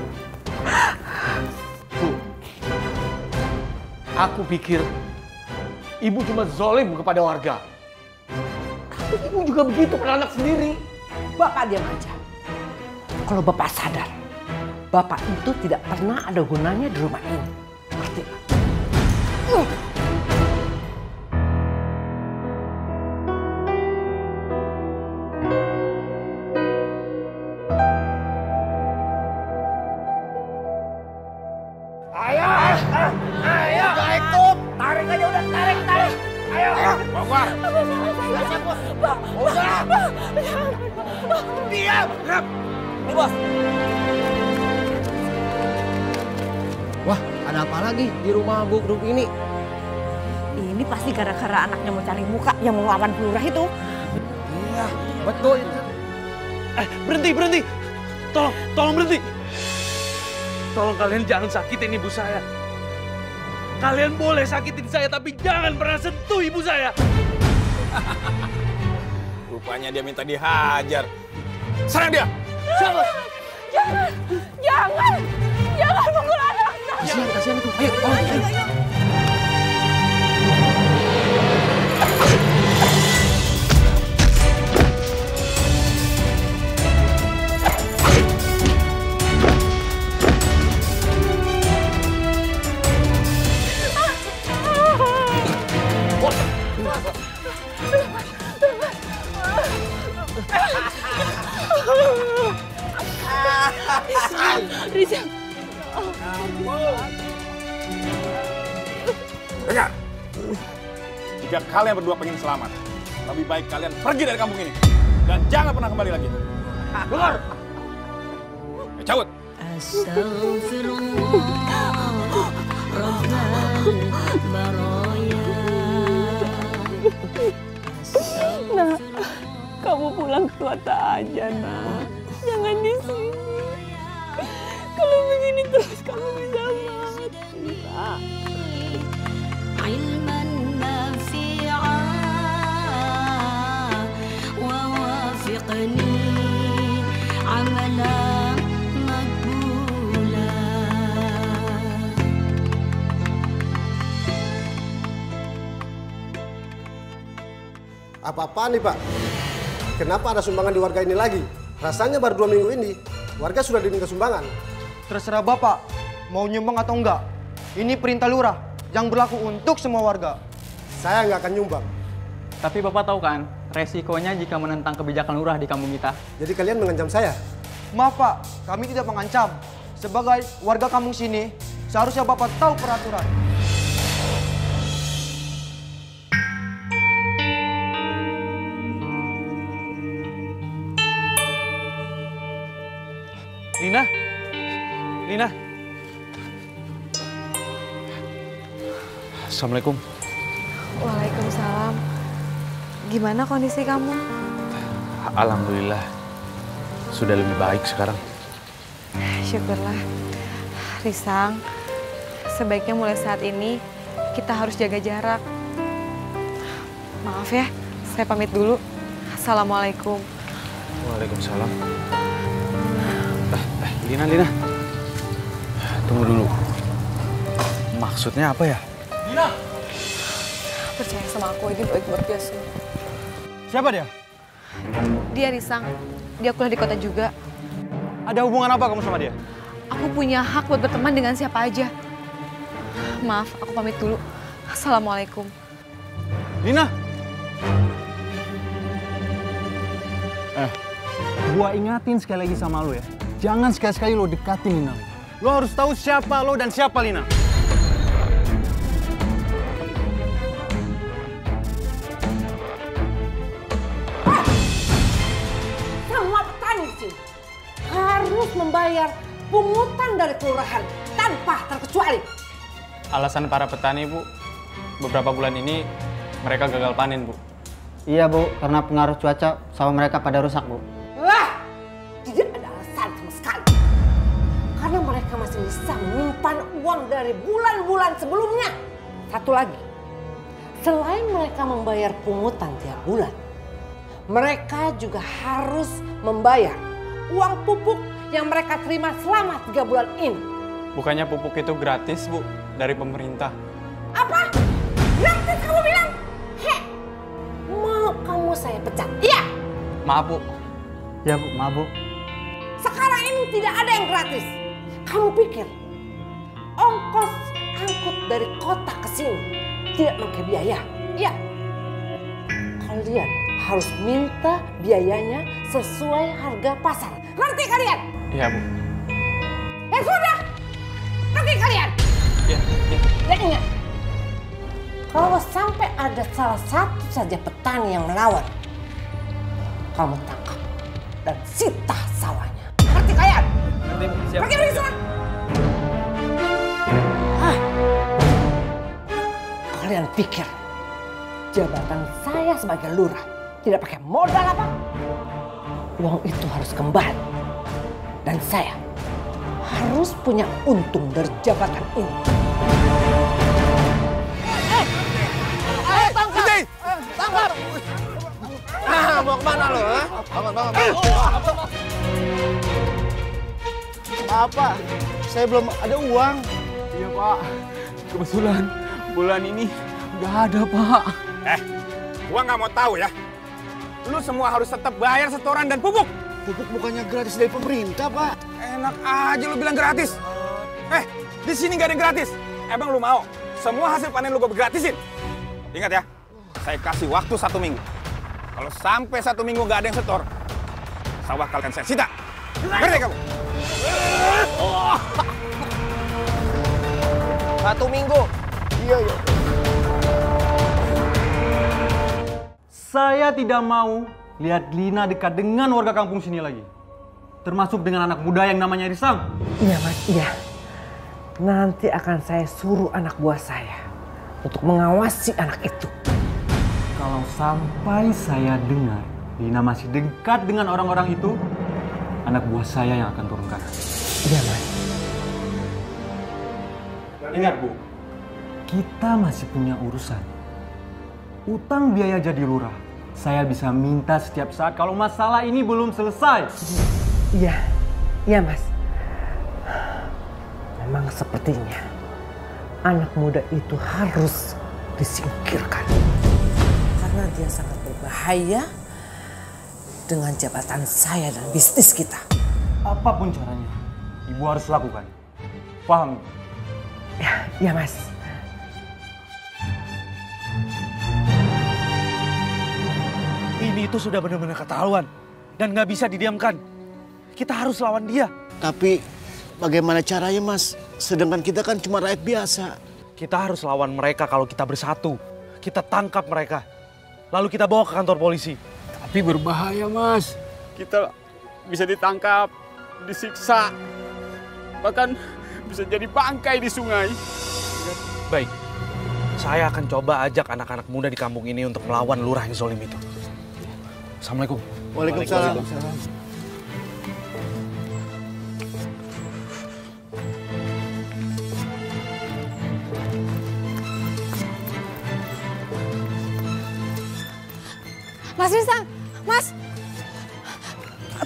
aku pikir Ibu cuma zolim kepada warga. Tapi Ibu juga begitu pada anak sendiri. Bapak diam aja. Kalau Bapak sadar, Bapak itu tidak pernah ada gunanya di rumah ini. Ngerti nggak? Ayo, udah ikut. Tarik aja udah, tarik. Ayo, bawa. Udah. Diam. Nih bos. Wah, ada apa lagi di rumah Bu Grup ini? Ini pasti gara-gara anaknya mau cari muka yang mau ngelawan pelurah itu. Iya, betul. Berhenti. Tolong berhenti. Tolong kalian jangan sakitin ibu saya. Kalian boleh sakitin saya, tapi jangan pernah sentuh ibu saya. Rupanya dia minta dihajar. Serang dia! Siapa? Jangan pukul anak saya. Kasihan itu. Ayo. Rizal. Dengar. Jika kalian berdua pengen selamat, lebih baik kalian pergi dari kampung ini. Dan jangan pernah kembali lagi. Keluar! Cabut! Nak, kamu pulang ke kota aja, Nak. Jangan di sini. Kalau begini terus kamu bisa mati, Nak. علما نافعا ووافقني عملا مقبولا. Apa-apaan nih Pak? Kenapa ada sumbangan di warga ini lagi? Rasanya baru 2 minggu ini, warga sudah diminta sumbangan. Terserah Bapak, mau nyumbang atau enggak. Ini perintah lurah yang berlaku untuk semua warga. Saya nggak akan nyumbang. Tapi Bapak tahu kan, resikonya jika menentang kebijakan lurah di kampung kita. Jadi kalian mengancam saya? Maaf Pak, kami tidak mengancam. Sebagai warga kampung sini, seharusnya Bapak tahu peraturan. Lina? Lina? Assalamualaikum. Waalaikumsalam. Gimana kondisi kamu? Alhamdulillah. Sudah lebih baik sekarang. Syukurlah. Risang, sebaiknya mulai saat ini kita harus jaga jarak. Maaf ya, saya pamit dulu. Assalamualaikum. Waalaikumsalam. Lina. Tunggu dulu. Maksudnya apa ya? Lina! Percaya sama aku, ini baik buat dia semua. Siapa dia? Dia Risang. Dia kuliah di kota juga. Ada hubungan apa kamu sama dia? Aku punya hak buat berteman dengan siapa aja. Maaf, aku pamit dulu. Assalamualaikum. Lina! Gua ingatin sekali lagi sama lo ya. Jangan sekali-sekali lo dekatin Lina. Lo harus tahu siapa lo dan siapa Lina. Semua petani di sini harus membayar pungutan dari kelurahan tanpa terkecuali. Alasan para petani, Bu, beberapa bulan ini mereka gagal panen, Bu. Iya, Bu, karena pengaruh cuaca sawah mereka pada rusak, Bu. Wah, tidak ada alasan sama sekali. Karena mereka masih bisa menyimpan uang dari bulan-bulan sebelumnya. Satu lagi, selain mereka membayar pungutan tiap bulan, mereka juga harus membayar uang pupuk yang mereka terima selama 3 bulan ini. Bukannya pupuk itu gratis, Bu, dari pemerintah. Apa? Gratis kamu bilang? Heh, mau kamu saya pecat? Iya. Maaf, Bu. Ya, Bu, maaf, Bu. Sekarang ini tidak ada yang gratis. Kamu pikir ongkos angkut dari kota ke sini tidak pakai biaya? Iya. Kalian harus minta biayanya sesuai harga pasar. Ngerti kalian? Iya, Bu. Ya sudah, pergi kalian. Iya. Dan ingat, kalau sampai ada salah satu saja petani yang melawan, kamu tangkap dan sita sawahnya. Ngerti kalian? Ngerti, Bu. Siap. Pergi dari sana. Kalian pikir jabatan saya sebagai lurah tidak pakai modal apa? Uang itu harus kembali. Dan saya harus punya untung dari jabatan ini. Ayo tangkap! Tangkap! Ah, mau kemana lo? Bangun. Apa? Saya belum ada uang. Iya, Pak. Kebetulan bulan ini nggak ada, Pak. Gua nggak mau tahu ya. Lu semua harus tetap bayar setoran dan pupuk. Pupuk bukannya gratis dari pemerintah, Pak. Enak aja lu bilang gratis. Di sini nggak ada yang gratis. Emang lu mau semua hasil panen lu gue gratisin? Ingat ya, saya kasih waktu 1 minggu. Kalau sampai 1 minggu nggak ada yang setor, sawah kalian saya sita. Ngerti kamu? 1 minggu. Iya. Saya tidak mau lihat Lina dekat dengan warga kampung sini lagi. Termasuk dengan anak muda yang namanya Risang. Iya Mas, iya. Nanti akan saya suruh anak buah saya untuk mengawasi anak itu. Kalau sampai saya dengar Lina masih dekat dengan orang-orang itu, anak buah saya yang akan turun kanan. Iya Mas. Dan ingat Bu, kita masih punya urusan. Utang biaya jadi lurah, saya bisa minta setiap saat kalau masalah ini belum selesai. Iya, iya Mas. Memang sepertinya anak muda itu harus disingkirkan. Karena dia sangat berbahaya dengan jabatan saya dan bisnis kita. Apapun caranya, Ibu harus lakukan. Paham? Ya, iya Mas. Ini itu sudah benar-benar keterlaluan dan nggak bisa didiamkan. Kita harus lawan dia. Tapi bagaimana caranya Mas? Sedangkan kita kan cuma rakyat biasa. Kita harus lawan mereka kalau kita bersatu. Kita tangkap mereka. Lalu kita bawa ke kantor polisi. Tapi berbahaya Mas. Kita bisa ditangkap, disiksa, bahkan bisa jadi bangkai di sungai. Baik, saya akan coba ajak anak-anak muda di kampung ini untuk melawan lurah yang zalim itu. Assalamualaikum. Waalaikumsalam. Mas Risang, Mas.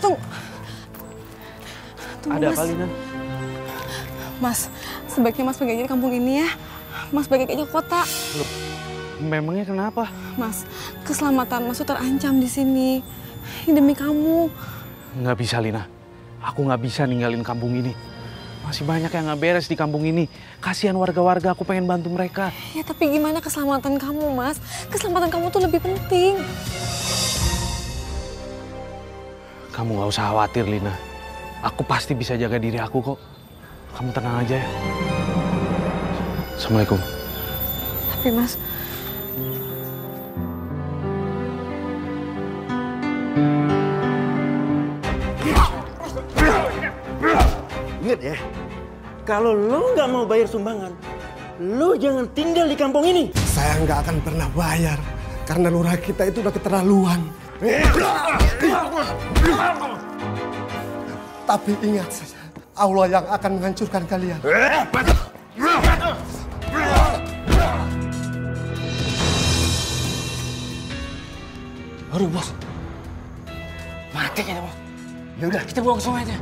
Tunggu. Ada Mas. apa, Lina? Mas, sebaiknya Mas pergi aja di kampung ini ya. Mas balik aja ke kota. Loh, memangnya kenapa? Mas, keselamatan Mas tuh terancam di sini. Ini demi kamu. Nggak bisa, Lina. Aku nggak bisa ninggalin kampung ini. Masih banyak yang nggak beres di kampung ini. Kasihan warga-warga, aku pengen bantu mereka. Ya tapi gimana keselamatan kamu, Mas? Keselamatan kamu tuh lebih penting. Kamu nggak usah khawatir, Lina. Aku pasti bisa jaga diri aku kok. Kamu tenang aja ya. Assalamualaikum. Tapi Mas, Ingat ya, kalau lo nggak mau bayar sumbangan, lo jangan tinggal di kampung ini. Saya nggak akan pernah bayar karena lurah kita itu udah keterlaluan. Tapi ingat saja, Allah yang akan menghancurkan kalian. Aduh bos, mati kayaknya bos. Ya udah kita buang ke sungai aja.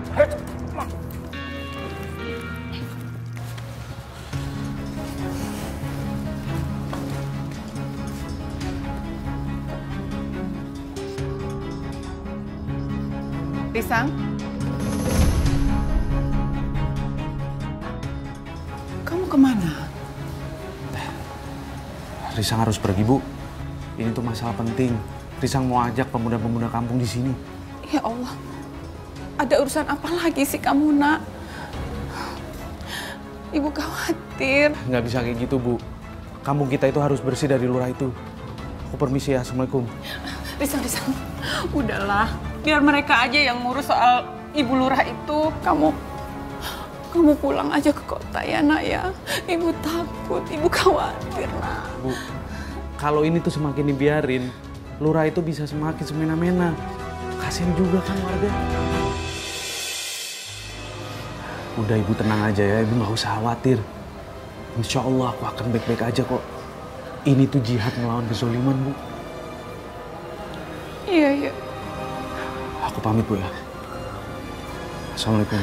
Risang, kamu kemana? Risang harus pergi, Bu. Ini tuh masalah penting. Risang mau ajak pemuda-pemuda kampung di sini. Ya Allah, ada urusan apa lagi sih kamu, Nak? Ibu khawatir. Nggak bisa kayak gitu, Bu. Kampung kita itu harus bersih dari lurah itu. Aku permisi ya, Assalamualaikum. Risang, udahlah. Biar mereka aja yang ngurus soal Ibu Lurah itu. Kamu pulang aja ke kota ya, Nak ya. Ibu takut, Ibu khawatir, Nak. Bu, kalau ini tuh semakin dibiarin, lurah itu bisa semakin semena-mena. Kasian juga kan warga. Udah Ibu tenang aja ya, Ibu nggak usah khawatir. Insya Allah aku akan baik-baik aja kok. Ini tuh jihad melawan kezaliman, Bu. Iya. Aku pamit, Bu ya. Assalamualaikum.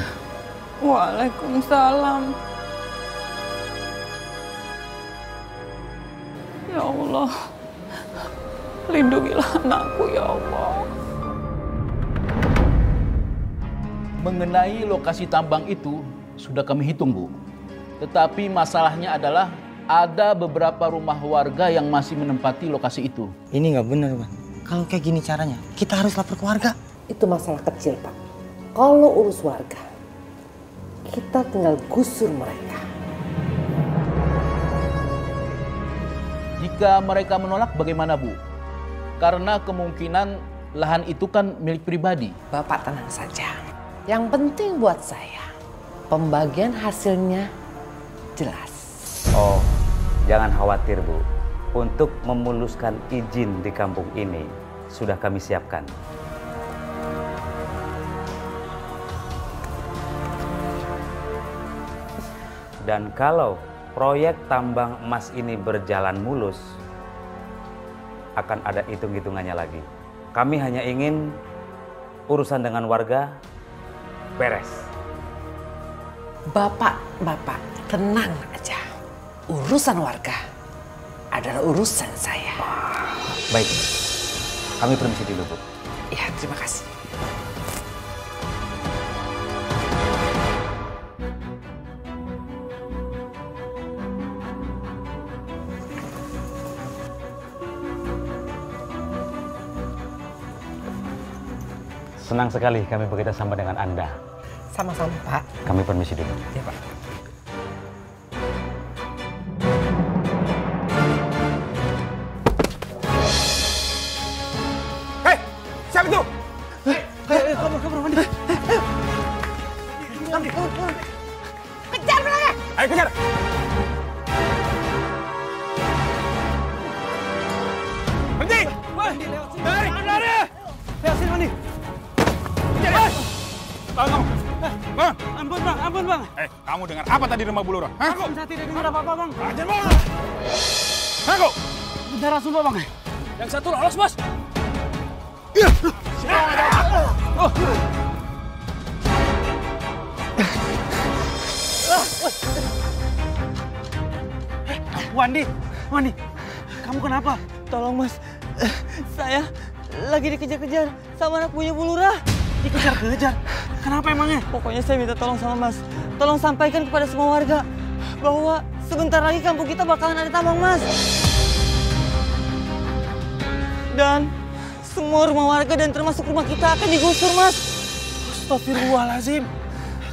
Waalaikumsalam. Ya Allah, lindungilah anakku ya Allah. Mengenai lokasi tambang itu sudah kami hitung, Bu. Tetapi masalahnya adalah ada beberapa rumah warga yang masih menempati lokasi itu. Ini nggak benar, Bang. Kalau kayak gini caranya, kita harus lapor ke warga. Itu masalah kecil, Pak. Kalau urus warga, kita tinggal gusur mereka. Jika mereka menolak bagaimana, Bu? Karena kemungkinan lahan itu kan milik pribadi. Bapak tenang saja. Yang penting buat saya, pembagian hasilnya jelas. Oh, jangan khawatir Bu. Untuk memuluskan izin di kampung ini, sudah kami siapkan. Dan kalau proyek tambang emas ini berjalan mulus, akan ada hitung-hitungannya lagi. Kami hanya ingin urusan dengan warga beres. Bapak, tenang aja. Urusan warga adalah urusan saya. Baik, kami permisi dulu, Bu. Ya, terima kasih. Senang sekali kami bekerja sama dengan Anda. Sama-sama, Pak. Kami permisi dulu. Ya, Pak. Hei, siapa itu? Kabur, Wandi. Kejar mereka! Ayo kejar! Berhenti! Lari! Lari! Lewat sini, Wandi. Kejar! Bangun! Bangun! Ampun, Bang. Ampun, Bang. Kamu dengar apa tadi di rumah Bu Lurah? Hah? Saya tidak dengar apa-apa, Bang. Ajar, Bang! Aku! Benar, sumpah, Bang. Yang satu lolos, Bos. Wandi, kamu kenapa? Tolong Mas, saya lagi dikejar-kejar sama anak punya Bu Lurah. Dikejar-kejar? Kenapa emangnya? Pokoknya saya minta tolong sama Mas. Tolong sampaikan kepada semua warga bahwa sebentar lagi kampung kita bakalan ada tambang emas. Dan semua rumah warga dan termasuk rumah kita akan digusur, Mas. Astagfirullahaladzim.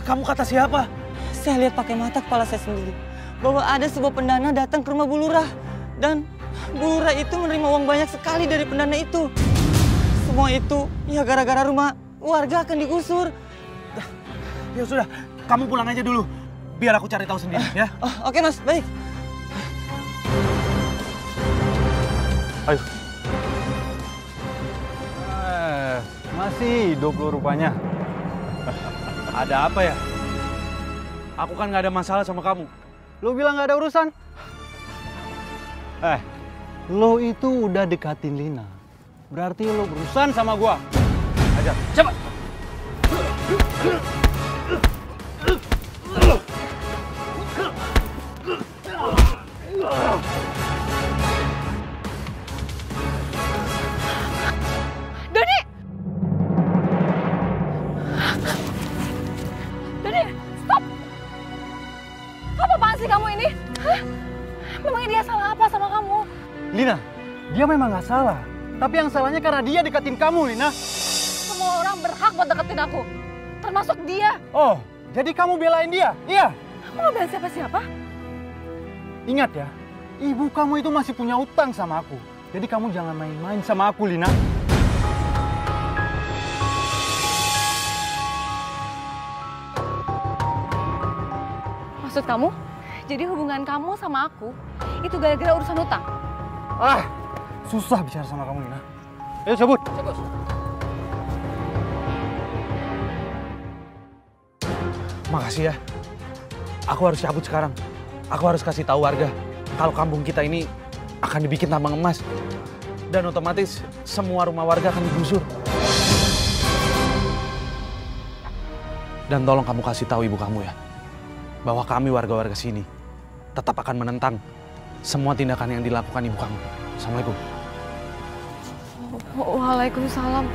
Kamu kata siapa? Saya lihat pakai mata kepala saya sendiri bahwa ada sebuah pendana datang ke rumah Bu Lurah. Dan Bu Lurah itu menerima uang banyak sekali dari pendana itu. Semua itu ya gara-gara rumah warga akan digusur. Ya sudah, kamu pulang aja dulu. Biar aku cari tahu sendiri ya. Oke Mas, baik. Ayo. Masih hidup lo rupanya. Ada apa ya? Aku kan nggak ada masalah sama kamu. Lo bilang nggak ada urusan? Lo itu udah dekatin Lina. Berarti lo berurusan sama gua. Ajar. Cepat. Doni! Doni, stop! Apa apaan sih kamu ini? Hah? Memangnya dia salah apa sama kamu? Lina, dia memang nggak salah. Tapi yang salahnya karena dia deketin kamu, Lina. Semua orang berhak buat deketin aku. Termasuk dia. Oh, jadi kamu belain dia? Iya? Aku nggak belain siapa-siapa. Ingat ya, ibu kamu itu masih punya utang sama aku. Jadi kamu jangan main-main sama aku, Lina. Maksud kamu? Jadi hubungan kamu sama aku itu gara-gara urusan hutang? Susah bicara sama kamu, Lina. Ayo cabut. Makasih ya. Aku harus cabut sekarang. Aku harus kasih tahu warga kalau kampung kita ini akan dibikin tambang emas. Dan otomatis semua rumah warga akan digusur. Dan tolong kamu kasih tahu ibu kamu ya, bahwa kami warga-warga sini tetap akan menentang semua tindakan yang dilakukan ibu kamu. Assalamualaikum. Waalaikumsalam.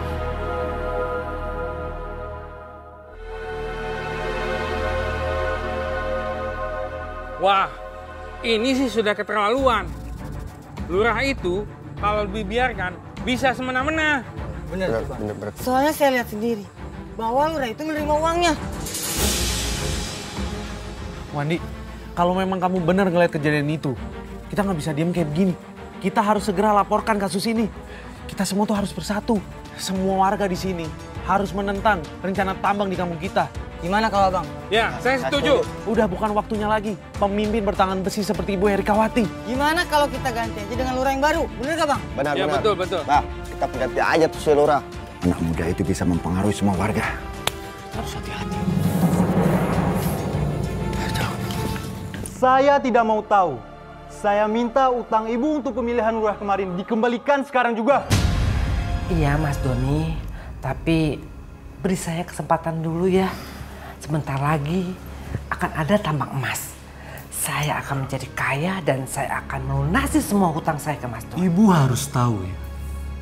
Wah, ini sih sudah keterlaluan. Lurah itu kalau dibiarkan bisa semena-mena. Benar. Soalnya saya lihat sendiri bahwa Lurah itu menerima uangnya. Wandi, kalau memang kamu benar ngeliat kejadian itu, kita nggak bisa diem kayak begini. Kita harus segera laporkan kasus ini. Kita semua tuh harus bersatu. Semua warga di sini harus menentang rencana tambang di kampung kita. Gimana kalau Abang? Ya, saya setuju. Udah bukan waktunya lagi pemimpin bertangan besi seperti Ibu Erikawati. Gimana kalau kita ganti aja dengan lurah yang baru? Bener gak Bang? Benar, Ya, benar. betul. Nah, kita ganti aja tuh si lurah. Anak muda itu bisa mempengaruhi semua warga. Harus hati-hati. Saya tidak mau tahu. Saya minta utang ibu untuk pemilihan lurah kemarin dikembalikan sekarang juga. Iya Mas Doni, tapi beri saya kesempatan dulu ya. Sebentar lagi akan ada tambang emas. Saya akan menjadi kaya dan saya akan melunasi semua hutang saya ke Mas Doni. Ibu harus tahu ya,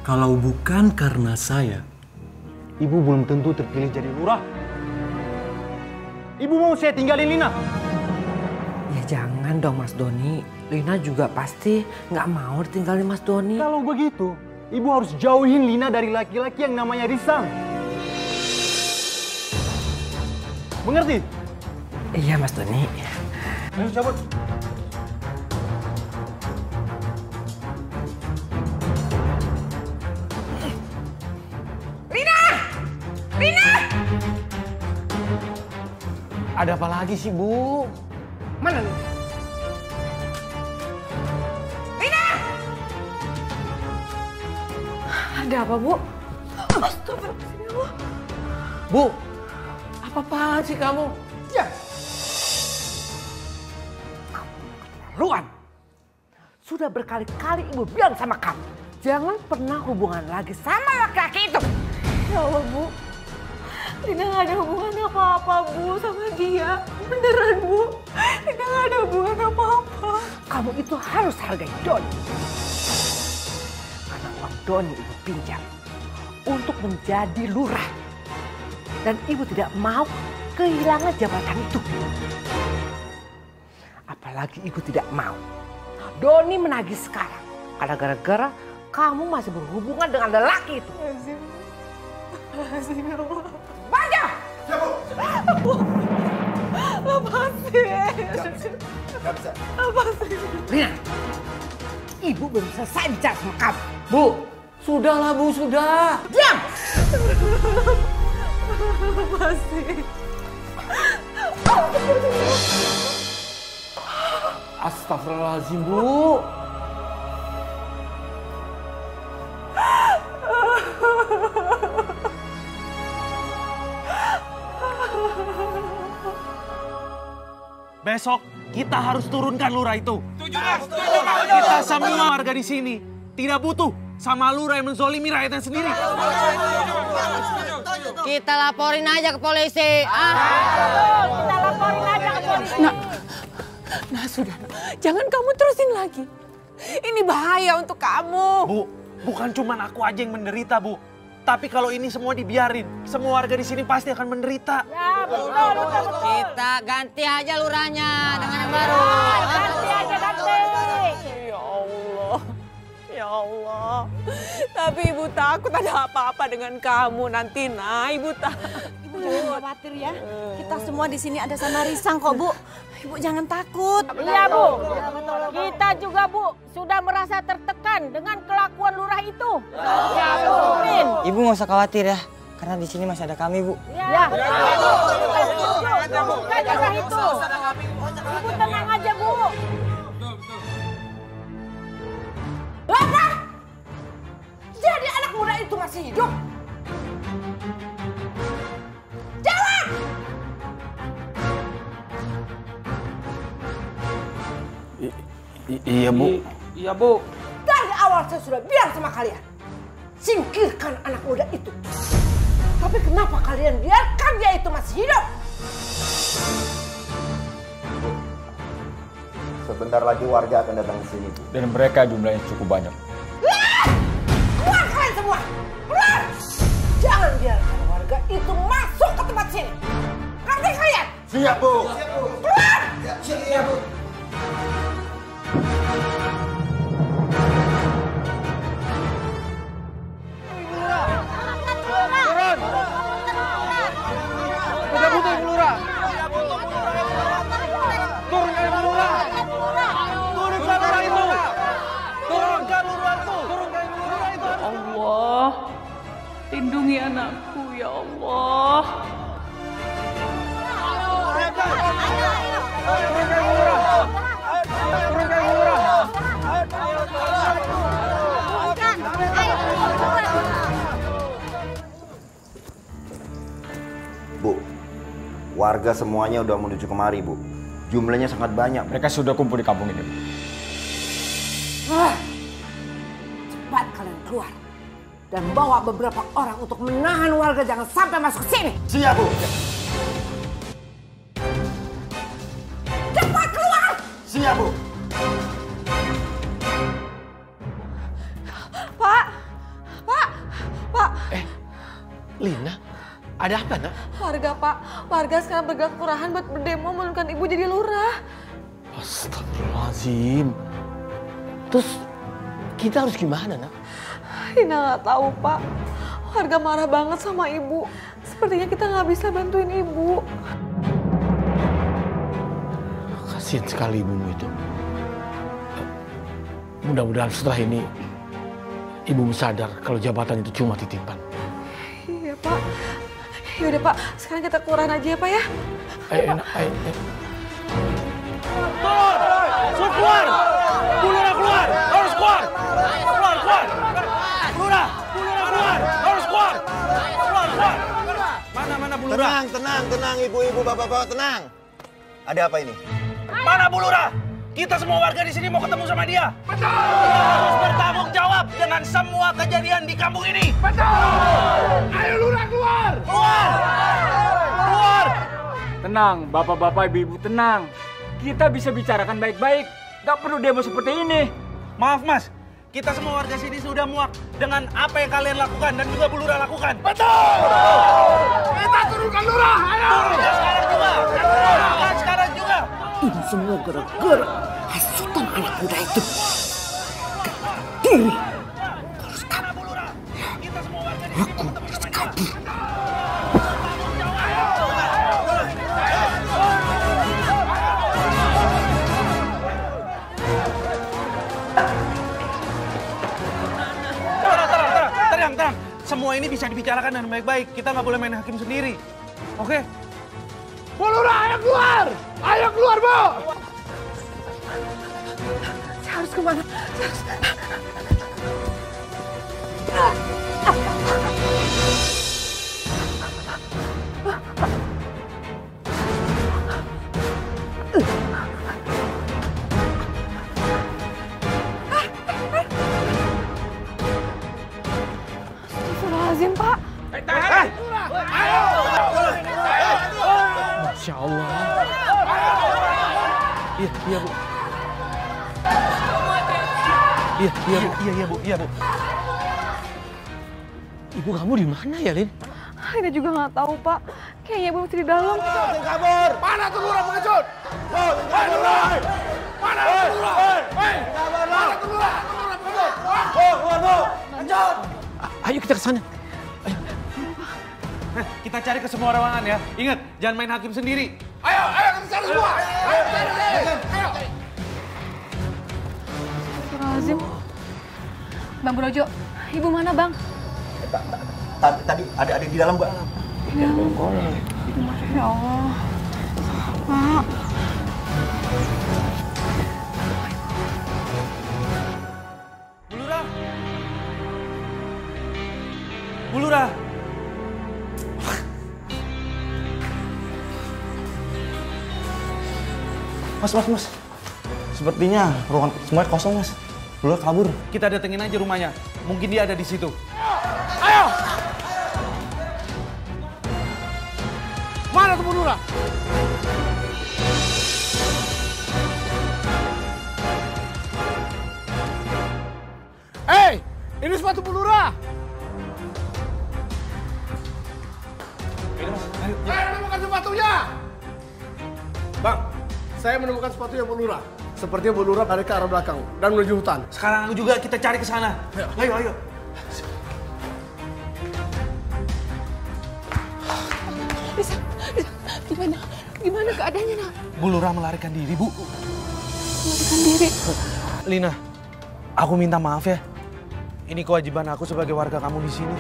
kalau bukan karena saya, ibu belum tentu terpilih jadi lurah. Ibu mau saya tinggalin Lina? Ya jangan dong Mas Doni. Lina juga pasti nggak mau ditinggalin Mas Doni. Kalau begitu, ibu harus jauhin Lina dari laki-laki yang namanya Risang. Mengerti? Iya Mas Doni. Ayo cabut. Lina! Lina! Ada apa lagi sih, Bu? Mana Lina? Lina! Ada apa, Bu? Astagfirullah. Bu, apa-apaan sih kamu? Ya. Kamu keterlaluan. Sudah berkali-kali ibu bilang sama kamu, jangan pernah hubungan lagi sama laki-laki itu. Ya Allah, Bu. Lina gak ada hubungan apa-apa, Bu, sama dia. Beneran, Bu. Lina gak ada hubungan apa-apa. Kamu itu harus hargai Doni. Karena uang Doni ibu pinjam untuk menjadi lurah. Dan ibu tidak mau kehilangan jabatan itu. Apalagi ibu tidak mau Doni menagih sekarang. Karena gara-gara kamu masih berhubungan dengan lelaki itu. Baja! Lepasin. Gak bisa. Lepasin. Rina, ibu belum selesai bicara sama kamu. Bu, sudahlah Bu, sudah. Diam! Lepasin. Astagfirullahaladzim, Bu. Besok kita harus turunkan lurah itu. Setuju. Kita semua warga di sini tidak butuh sama lurah yang menzolimi rakyatnya sendiri. Kita laporin aja ke polisi. Kita laporin aja ke polisi. Nah sudah, jangan kamu terusin lagi. Ini bahaya untuk kamu. Bu, bukan cuma aku aja yang menderita, Bu. Tapi kalau ini semua dibiarin, semua warga di sini pasti akan menderita. Ya betul. Kita ganti aja lurahnya dengan yang baru. Ganti aja, ganti. Ya Allah. Ya Allah. Tapi ibu takut ada apa-apa dengan kamu nanti, nah. Ibu Ibu jangan khawatir ya. Kita semua di sini ada sama Risang kok, Bu. Ibu jangan takut. Iya, Bu. Kita juga, Bu, sudah merasa tertekan dengan kelakuan lurah itu. Ya, Bu. Ibu nggak usah khawatir ya, karena di sini masih ada kami, Bu. Ya, betul. Kita juga itu. Ibu tenang aja, Bu. Apa? Jadi anak muda itu masih hidup? Jawab! Iya, Bu. Iya, Bu. Dari awal saya sudah bilang sama kalian, singkirkan anak muda itu. Tapi kenapa kalian biarkan dia itu masih hidup? Sebentar lagi warga akan datang ke sini. Dan mereka jumlahnya cukup banyak. Keluar kalian semua! Keluar! Jangan biarkan warga itu masuk ke tempat sini. Ngerti kalian? Siap, Bu. Keluar! Siap, Bu. Udah butuh Ibu Lurah. Turunkan Ibu Lurah. Turunkan lurah itu. Turunkan lurah itu. Turunkan Ibu Lurah itu. Allah, Lindungi anakku, ya Allah. Bu, warga semuanya udah menuju kemari, Bu. Jumlahnya sangat banyak. Mereka sudah kumpul di kampung ini. Cepat kalian keluar dan bawa beberapa orang untuk menahan warga jangan sampai masuk ke sini. Siap, Bu. Cepat keluar. Siap, Bu. Pak. Lina, ada apa, Nak? Warga, Pak. Warga sekarang bergerak kelurahan buat berdemo menurunkan ibu jadi lurah. Astagfirullahaladzim. Terus kita harus gimana, Nak? Rina nggak tahu, Pak. Warga marah banget sama ibu. Sepertinya kita nggak bisa bantuin ibu. Kasihan sekali ibumu itu. Mudah-mudahan setelah ini ibumu sadar kalau jabatan itu cuma titipan. Iya, Pak. Yaudah, Pak. Sekarang kita kelurahan aja ya, Pak ya. Ayo. Suruh keluar! Bulura keluar! Harus keluar! Keluar! Bulura keluar! Harus keluar! Keluar! Mana Bulura? Tenang, ibu-ibu, bapak-bapak, tenang. Ada apa ini? Mana Bulura? Kita semua warga di sini mau ketemu sama dia. Betul! Dia harus bertanggung jawab dengan semua kejadian di kampung ini. Betul! Ayo Lurah keluar! Keluar! Tenang, bapak-bapak, ibu-ibu, tenang. Kita bisa bicarakan baik-baik. Gak perlu demo seperti ini. Maaf Mas, kita semua warga sini sudah muak dengan apa yang kalian lakukan dan juga Bu Lurah lakukan. Betul! Kita turunkan Lurah, ayo! Turunkan sekarang juga! Ini semua gara-gara hasutan anak muda itu. Diri harus kabur. Aku harus kabur. Tenang. Semua ini bisa dibicarakan dengan baik-baik. Kita nggak boleh main hakim sendiri. Oke? Bu Lurah, ayo keluar! Ayo keluar, Bu! Saya harus kemana? Astagfirullahaladzim, Pak. Ayo! Masya Allah. Iya, Bu. Iya, Bu. Ibu kamu di mana ya, Lin? Rina juga nggak tahu, Pak. Kayaknya ibu masih di dalam. Kabur! Mana tuh Lurah pengecut? Lurah! Mana tuh Lurah? Mana tuh Lurah? Keluar! Pengecut! Ayo kita ke sana. Kita cari ke semua ruangan ya. Ingat, jangan main hakim sendiri. Ayo, kita cari semua. Ayo. Astagfirullahaladzim. Bang Brojo, ibu mana, Bang? Tadi ada di dalam, Mbak. Ya Allah. Pak. Bu Lurah. Mas. Sepertinya ruangan semuanya kosong, Mas. Bu Lurah kabur. Kita datengin aja rumahnya. Mungkin dia ada di situ. Ayo! Mana tuh Bu Lurah? Ini sepatu Bu Lurah. Saya menemukan sepatunya. Bang, saya menemukan sepatunya Bu Lurah. Sepertinya Bu Lurah lari ke arah belakang dan menuju hutan. Sekarang juga kita cari ke sana. Ayo. Gimana keadaannya, Nak? Bu Lurah melarikan diri, Bu. Melarikan diri? Lina, aku minta maaf ya. Ini kewajiban aku sebagai warga kamu di sini.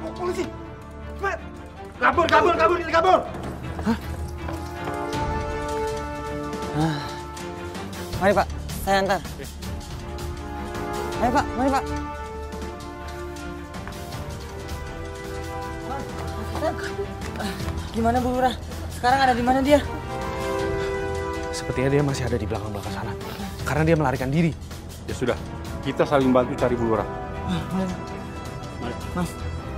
Oh, polisi! Cepat! Kabur! Ini kabur! Mari Pak, saya antar. Ayo Pak, mari Pak. Gimana Bu Lurah? Sekarang ada di mana dia? Sepertinya dia masih ada di belakang-belakang sana. Karena dia melarikan diri. Ya sudah, kita saling bantu cari Bu Lurah. Mari. Mas,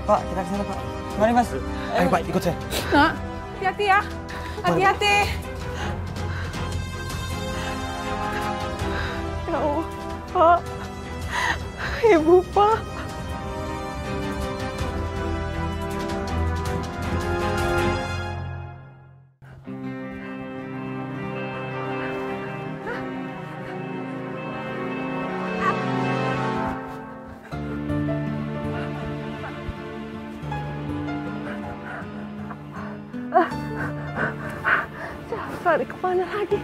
Pak, kita ke sana Pak. Mari Mas. Ayo Pak, ikut saya. Nak, hati-hati ya. Hati-hati. Ya Allah, Pak. Ibu, Pak. Lari kemana lagi?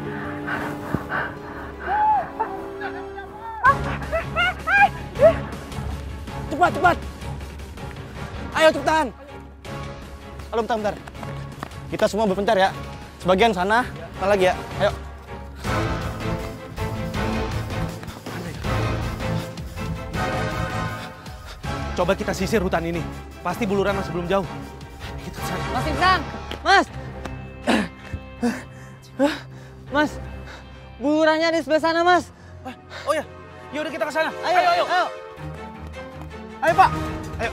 Cepat! Ayo cepetan! Halo, bentar. Kita semua berpencar ya. Sebagian sana, lagi ya. Ayo. Coba kita sisir hutan ini. Pasti Bu Lurah masih belum jauh. Kita ke sana. Mas Ibran! Mas! Mas! Bu Lurahnya di sebelah sana, Mas. Oh ya, yaudah kita ke sana. Ayo. Ayo Pak. Ayo.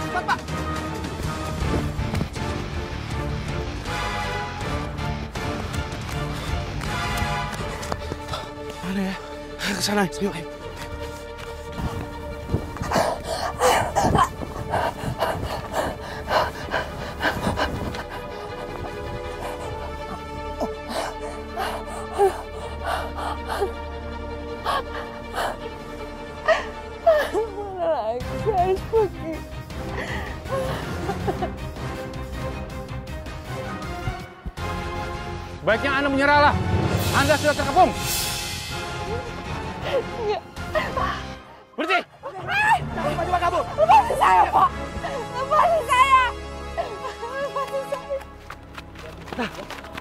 Cepat Pak. Mana ya? Ke sana, yuk. Sebaiknya Anda menyerahlah. Anda sudah terkepung. Berhenti! Coba kabur! Lepasin saya, Pak! Lepasin saya! Nah,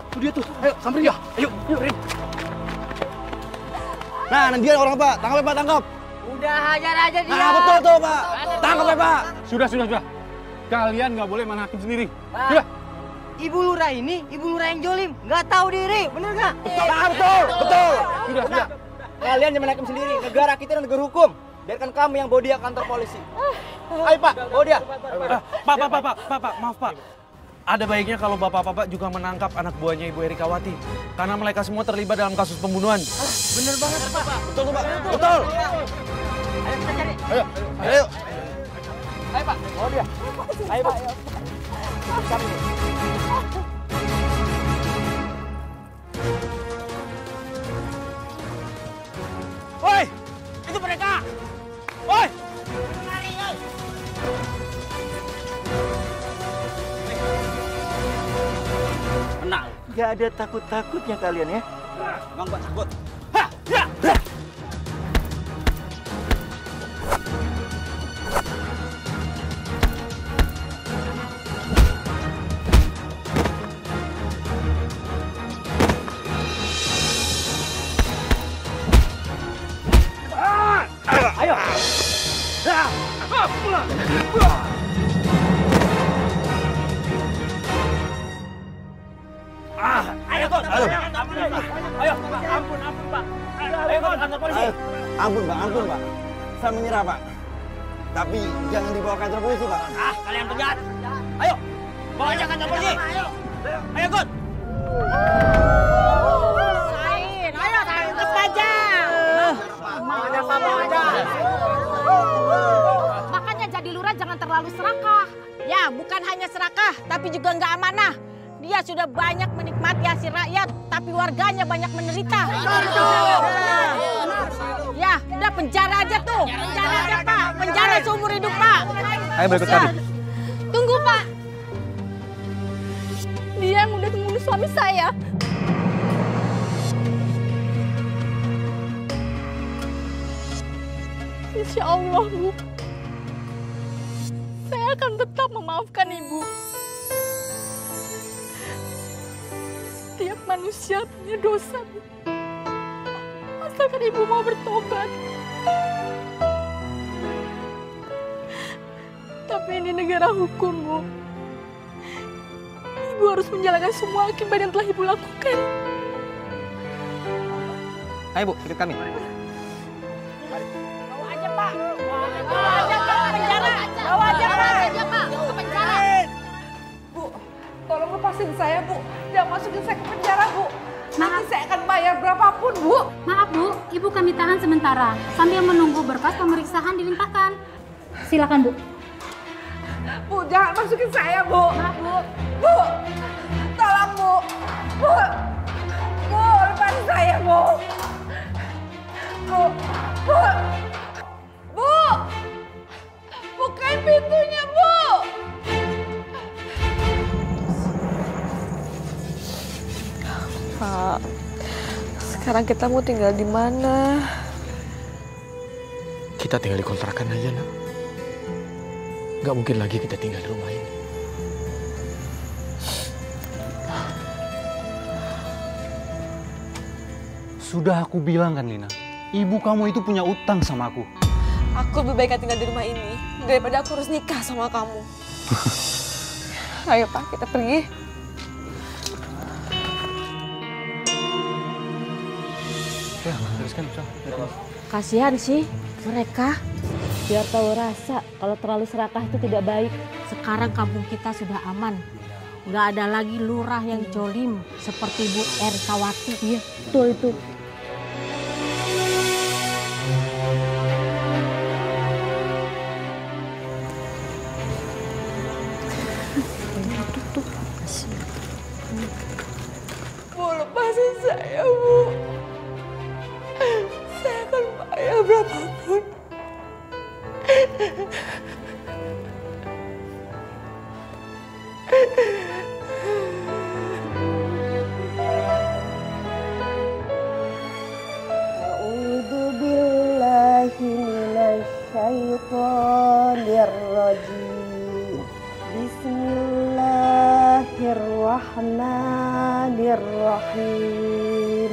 itu dia tuh. Ayo, samperin dia. Ayo, Rin. Nah, dia orang Pak. Tangkap ya Pak, tangkap. Udah, hajar aja dia. Nah, betul tuh Pak. Tangkap ya Pak. Sudah. Kalian nggak boleh main hakim sendiri. Pak. Sudah. Ibu Lurah ini, Ibu Lurah yang jolim. Nggak tahu diri, bener nggak? Betul. Sudah. Kalian jangan hakim sendiri. Negara kita dan negara hukum. Biarkan kami yang bawa dia ke kantor polisi. Ayo Pak, bawa dia. Pak, maaf Pak. Ada baiknya kalau bapak-bapak juga menangkap anak buahnya Ibu Erikawati. Karena mereka semua terlibat dalam kasus pembunuhan. Bener banget Pak. Betul Pak. Betul. Ayo kita cari. Ayo. Ayo Pak, bawa dia. Ayo Pak. Woi, itu mereka. Woi. Tenang. Gak ada takut-takutnya kalian ya. Emang Pak takut. Ayo. Ayo, Kon. Ayo, ampun, Pak. Ayo, Kon, kantor polisi. Ampun, Pak. Saya menyerah, Pak. Tapi jangan dibawa kantor polisi, Pak. Kalian penjahat. Ayo, bawa aja kantor polisi. Ayo, Kon. Ayo, tangkap aja. Bawa aja. Makanya jadi lurah jangan terlalu serakah. Ya, bukan hanya serakah, tapi juga nggak amanah. Dia sudah banyak menikmati hasil rakyat, tapi warganya banyak menderita. Ya, udah penjara aja tuh. Penjara aja, Pak. Penjara seumur hidup, Pak. Ayo berikut kami. Tunggu, Pak. suami saya. Insya Allah, Bu. Saya akan tetap memaafkan Ibu. Setiap manusia punya dosa, Bu. Asalkan Ibu mau bertobat. Tapi ini negara hukum, Bu. Ibu harus menjalankan semua akibat yang telah Ibu lakukan. Ayo, Bu, ikut kami. Bawa aja, Pak. Bawa aja ke penjara. Bawa aja, Pak. Ke penjara. Bu, tolong lepasin saya, Bu. Jangan masukin saya ke penjara, Bu. Nanti saya akan bayar berapapun, Bu. Maaf, Bu. Ibu kami tahan sementara sambil menunggu berkas pemeriksaan dilimpahkan. Silakan, Bu. Bu, jangan masukin saya, Bu. Maaf, Bu. Bu, tolong, Bu. Bu, Bu, lepasin saya, Bu. Bu, Bu, Bu, bukain pintunya, Bu. Pak, sekarang kita mau tinggal di mana? Kita tinggal di kontrakan aja, Nak. Gak mungkin lagi kita tinggal di rumah ini. Sudah aku bilang kan, Lina. Ibu kamu itu punya utang sama aku. Aku lebih baik tinggal di rumah ini daripada aku harus nikah sama kamu. Ayo, Pak, kita pergi. Ya, teruskan, Kasihan sih mereka. Biar tahu rasa kalau terlalu serakah itu tidak baik. Sekarang kampung kita sudah aman. Nggak ada lagi lurah yang jolim seperti Bu Erikawati. Iya, betul itu. Bu, lepasin saya, Bu. Saya akan bayar berapapun. A'udzu billahi minasyaitonir rajim. Bismillahirrahmanirrahim.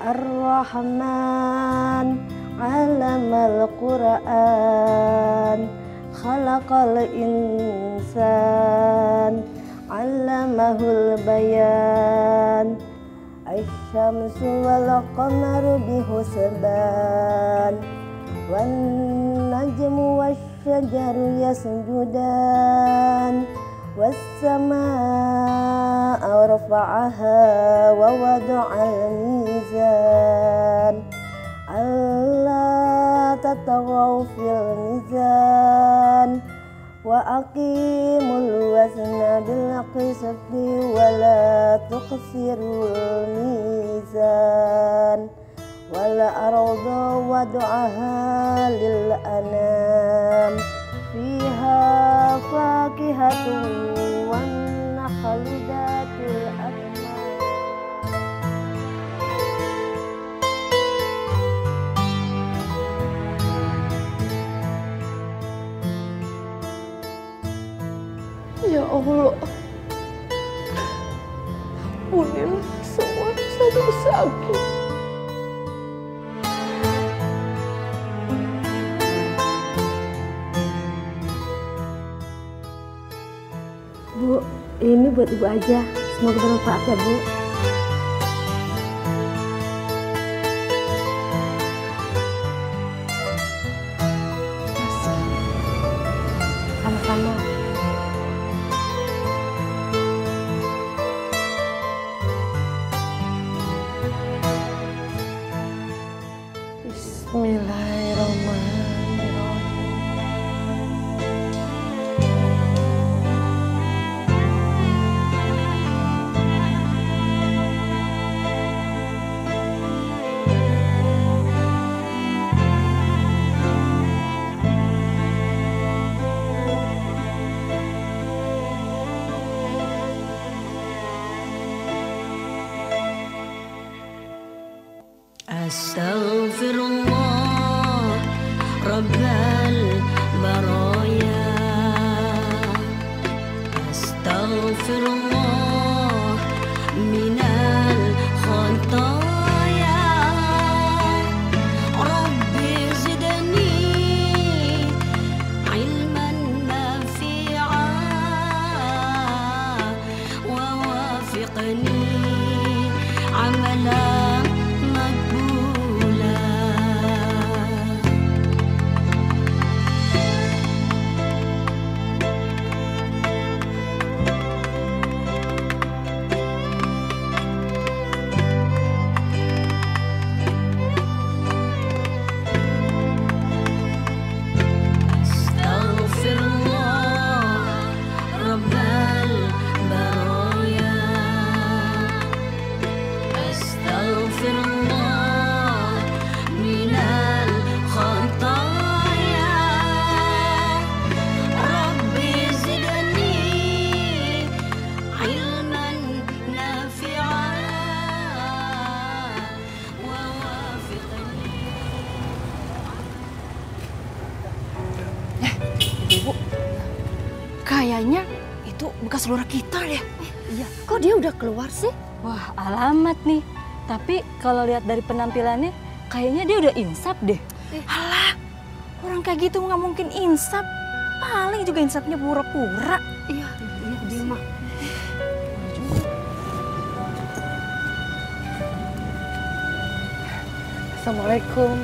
Ar-Rahman 'allamal Qur'an. Khalaqal insan 'allamahul bayan. Asy-syamsu wal qamaru bihusban. Wan najmu wasy-syajaru yasjudan. Was-samaa'a rafa'aha wa wada'al mizan. Alla tatghaw fil mizan. Wa aqimul wazna bil qisti wa la tuqsirul mizan. Wal arda wad'aha lil anam. Fiha fakihatun wan nakhlu dhatul akmam. Ya Allah, ampunilah semua dosa-dosaku. Bu, ini buat Ibu aja. Semoga bermanfaat ya, Bu. Sama-sama. Bismillahirrahmanirrahim. Astaghfirullah Rabbal baraya. Astaghfirullah minal khataya. Rabbi zidni ilman nafi'a wa wafiqni amalan makbula. Ibu, kayaknya itu bekas lurah kita deh. Iya, kok dia udah keluar sih? Wah, alamat nih. Tapi kalau lihat dari penampilannya, kayaknya dia udah insaf deh. Alah, orang kayak gitu nggak mungkin insaf. Paling juga insafnya pura-pura. Iya, dia mah. Assalamualaikum.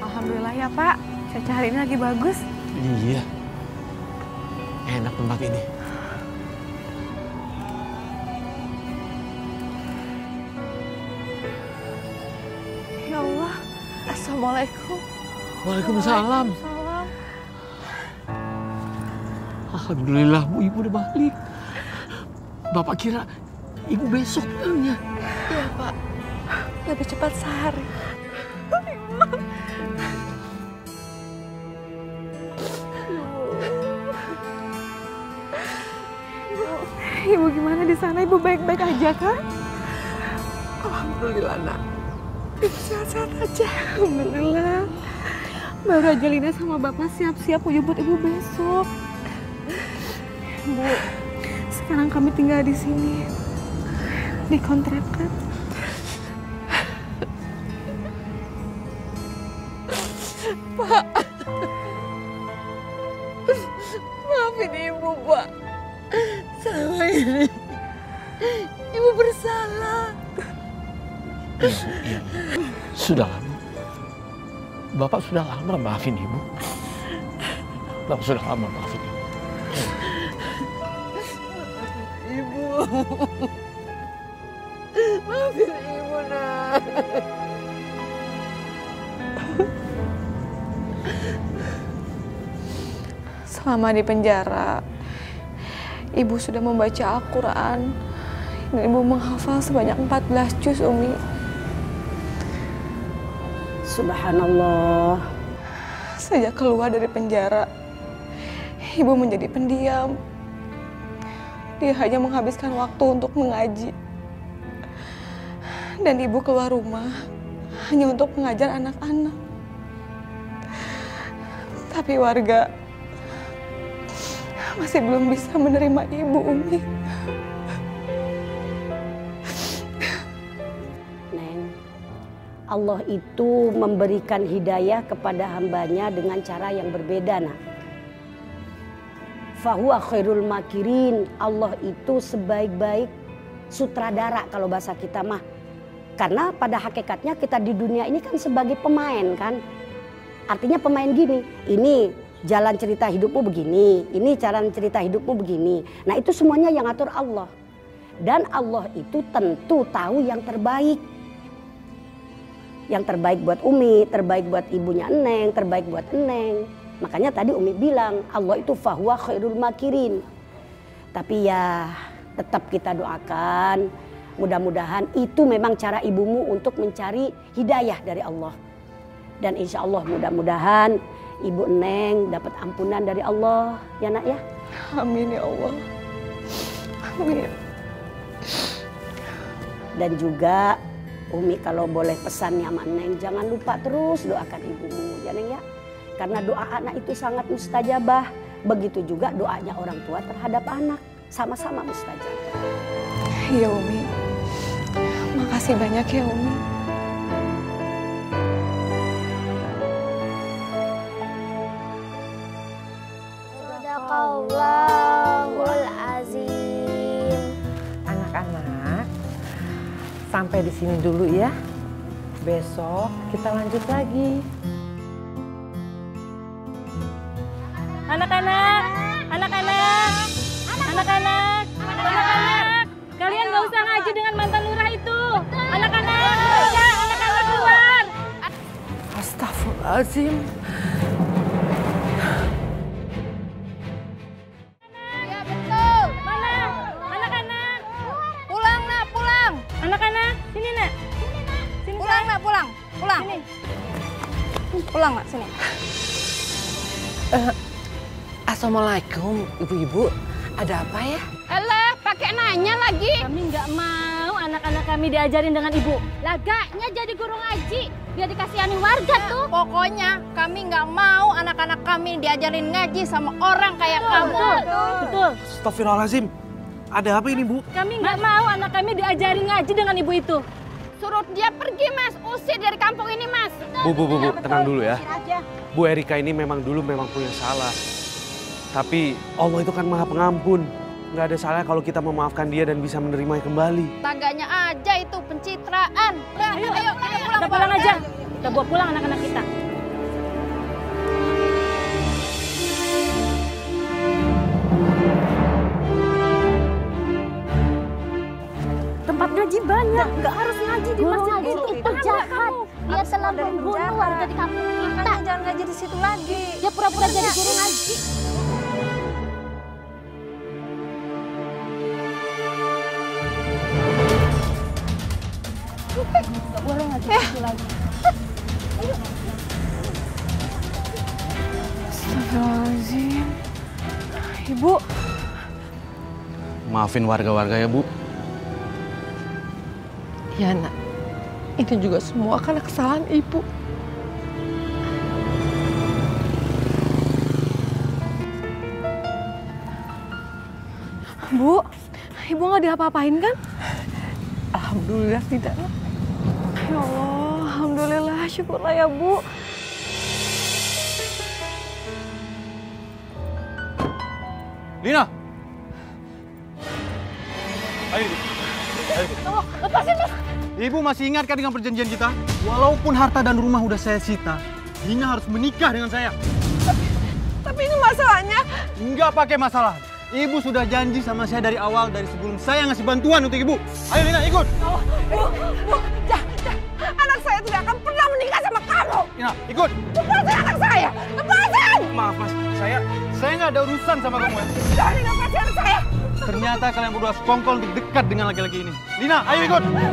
Alhamdulillah ya Pak, cuaca hari ini lagi bagus. Iya, enak tempat ini. Ya Allah, Assalamualaikum. Waalaikumsalam. Alhamdulillah Bu, Ibu udah balik. Bapak kira Ibu besok pulangnya. Iya Pak, lebih cepat sehari. Ibu gimana di sana? Ibu baik-baik aja kan? Alhamdulillah nak. Ibu sehat-sehat aja. Alhamdulillah. Baru aja Lina sama Bapak siap-siap mau jemput Ibu besok. Bu, sekarang kami tinggal di sini. Di kontrakan. Pak. Maafin Ibu, Pak. Selama ini Ibu bersalah. Iya. Sudah lama. Bapak sudah lama maafin Ibu. Bapak sudah lama maafin Ibu. Ibu. Maafin Ibu, nak. Selama di penjara, Ibu sudah membaca Al-Quran dan Ibu menghafal sebanyak 14 juz, Umi. Subhanallah. Sejak keluar dari penjara, Ibu menjadi pendiam. Dia hanya menghabiskan waktu untuk mengaji. Dan Ibu keluar rumah hanya untuk mengajar anak-anak. Tapi warga masih belum bisa menerima Ibu, Umi. Neng, Allah itu memberikan hidayah kepada hambanya dengan cara yang berbeda, nak. Fahuwa khairul makirin. Allah itu sebaik-baik sutradara kalau bahasa kita mah. Karena pada hakikatnya kita di dunia ini kan sebagai pemain kan. Artinya pemain gini, ini jalan cerita hidupmu begini, ini cara cerita hidupmu begini. Nah itu semuanya yang atur Allah. Dan Allah itu tentu tahu yang terbaik. Yang terbaik buat Umi, terbaik buat ibunya Eneng, terbaik buat Eneng. Makanya tadi Umi bilang Allah itu fahuwa khairul makirin. Tapi ya tetap kita doakan Mudah-mudahan itu memang cara ibumu untuk mencari hidayah dari Allah. Dan insya Allah mudah-mudahan Ibu Neng dapat ampunan dari Allah ya nak ya. Amin ya Allah. Amin. Dan juga Umi kalau boleh pesannya sama Neng, jangan lupa terus doakan ibumu ya Neng ya. Karena doa anak itu sangat mustajabah. Begitu juga doanya orang tua terhadap anak, sama-sama mustajabah. Iya Umi. Makasih banyak ya Umi. Sadaqallahul azim. Anak-anak, sampai di sini dulu ya. Besok kita lanjut lagi. Anak-anak, anak-anak, anak-anak, anak-anak, kalian gak usah ngaji dengan mantan lurah itu. Anak-anak, anak-anak keluar. Astagfirullahaladzim. Ya betul. Mana? Anak-anak. Pulang nak, pulang. Anak-anak, sini nak. Sini, pulang nak, pulang. Pulang. Sini. Pulang nak, sini. Assalamualaikum ibu-ibu, ada apa ya? Alah, pakai nanya lagi. Kami nggak mau anak-anak kami diajarin dengan ibu. Lagaknya jadi guru ngaji, biar dikasihani warga tuh. Pokoknya kami nggak mau anak-anak kami diajarin ngaji sama orang kayak kamu. Betul. Astagfirullahaladzim. Ada apa ini, Bu? Kami nggak mau anak kami diajarin ngaji dengan ibu itu. Suruh dia pergi, Mas. Usir dari kampung ini, Mas. Bu, tenang dulu ya. Bu Erika ini memang punya salah. Tapi Allah itu kan Maha Pengampun. Nggak ada salah kalau kita memaafkan dia dan bisa menerimanya kembali. Tangganya aja itu pencitraan. Udah, ayo Kita pulang aja. Kita bawa pulang anak-anak kita. Tempat ngaji banyak, nggak harus ngaji di masjid itu jahat. Dia telah membunuh warga di kampung kita. Jangan ngaji di situ lagi. Dia pura-pura jadi guru ngaji. Nggak boleh ngaji di situ lagi. Astagfirullahaladzim. Ibu. Maafin warga-warga ya, Bu. Ya nak, itu juga semua karena kesalahan ibu. Bu, ibu nggak diapa-apain kan? Alhamdulillah tidak. Ya Allah, alhamdulillah, syukurlah ya Bu. Lina! Ayo, Lepasin, Mas. Ibu masih ingatkan dengan perjanjian kita? Walaupun harta dan rumah udah saya sita, Lina harus menikah dengan saya. Tapi ini masalahnya. Enggak pakai masalah. Ibu sudah janji sama saya dari awal, dari sebelum saya ngasih bantuan untuk ibu. Ayo Lina, ikut. Bu, anak saya tidak akan pernah menikah sama kamu. Lina, ikut. Lepasin anak saya, lepasin. Maaf mas, saya nggak ada urusan sama kamu ya. Jangan lepasin anak saya. Ternyata kalian berdua sekongkol untuk dekat dengan laki-laki ini. Lina, ayo ikut. Lepasin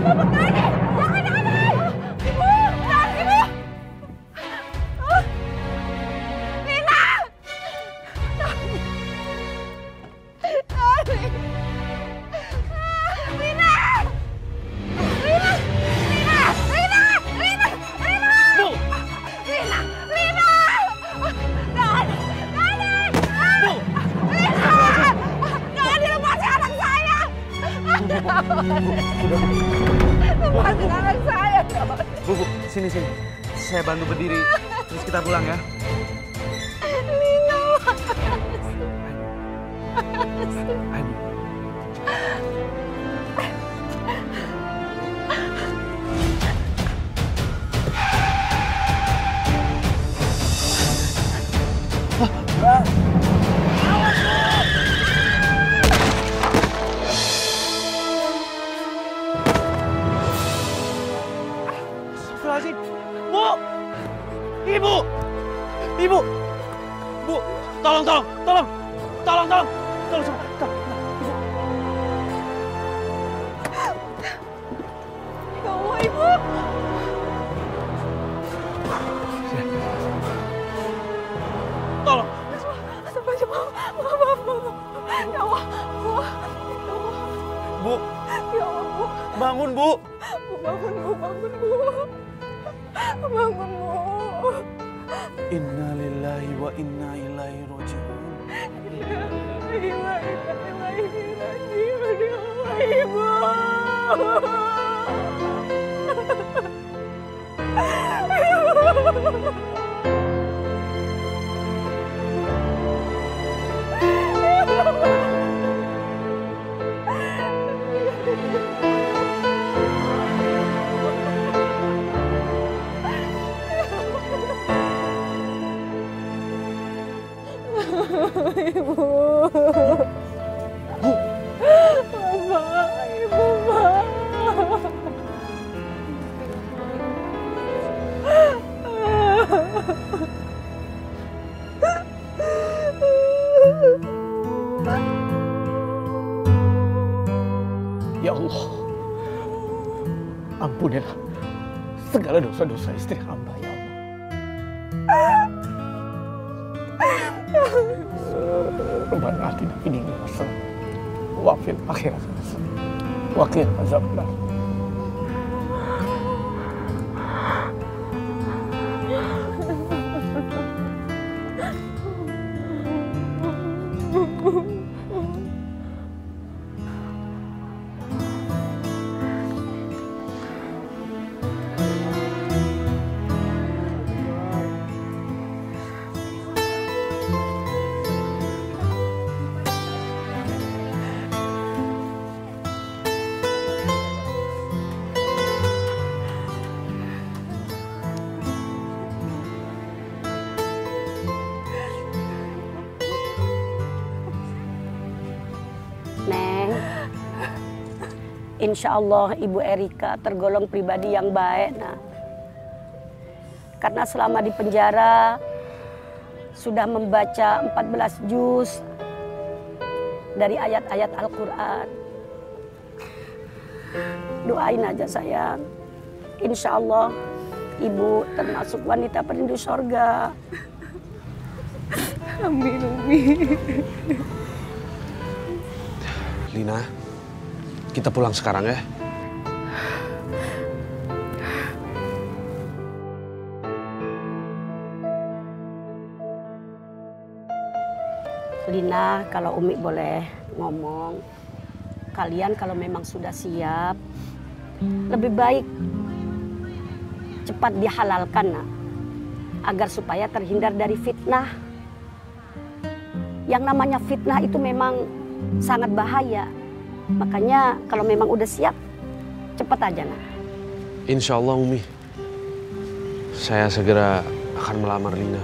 anak saya. Bu, sini. Saya bantu berdiri, terus kita pulang ya. Lina. Ayo. Astagfirullahaladzim. Bu! Ibu! Bu! Tolong! Ibu! Bangun, Bu. Bangun, Bu. Bangun, Bu. Inna lillahi wa inna ilaihi raji'un. Inna lillahi wa inna ilaihi raji'un. Ibu. Ibu. Bapak, Ibu, Pak. Ya Allah, ampunilah segala dosa-dosa istri hamba, ya Allah. Rabbana atina fid dunya hasanah wa fil akhirati hasanah wa qina azabannar. Neng, insya Allah Ibu Erika tergolong pribadi yang baik, nah. Karena selama di penjara sudah membaca 14 juz dari ayat-ayat Al-Quran. Doain aja sayang, insya Allah Ibu termasuk wanita perindu sorga. Amin, Umi. Lina, kita pulang sekarang ya. Lina, kalau Umi boleh ngomong, kalian kalau memang sudah siap, lebih baik cepat dihalalkan, nah, agar supaya terhindar dari fitnah. Yang namanya fitnah itu memang sangat bahaya. Makanya kalau memang udah siap, cepat aja, nah. Insya Allah Umi, saya segera akan melamar Lina.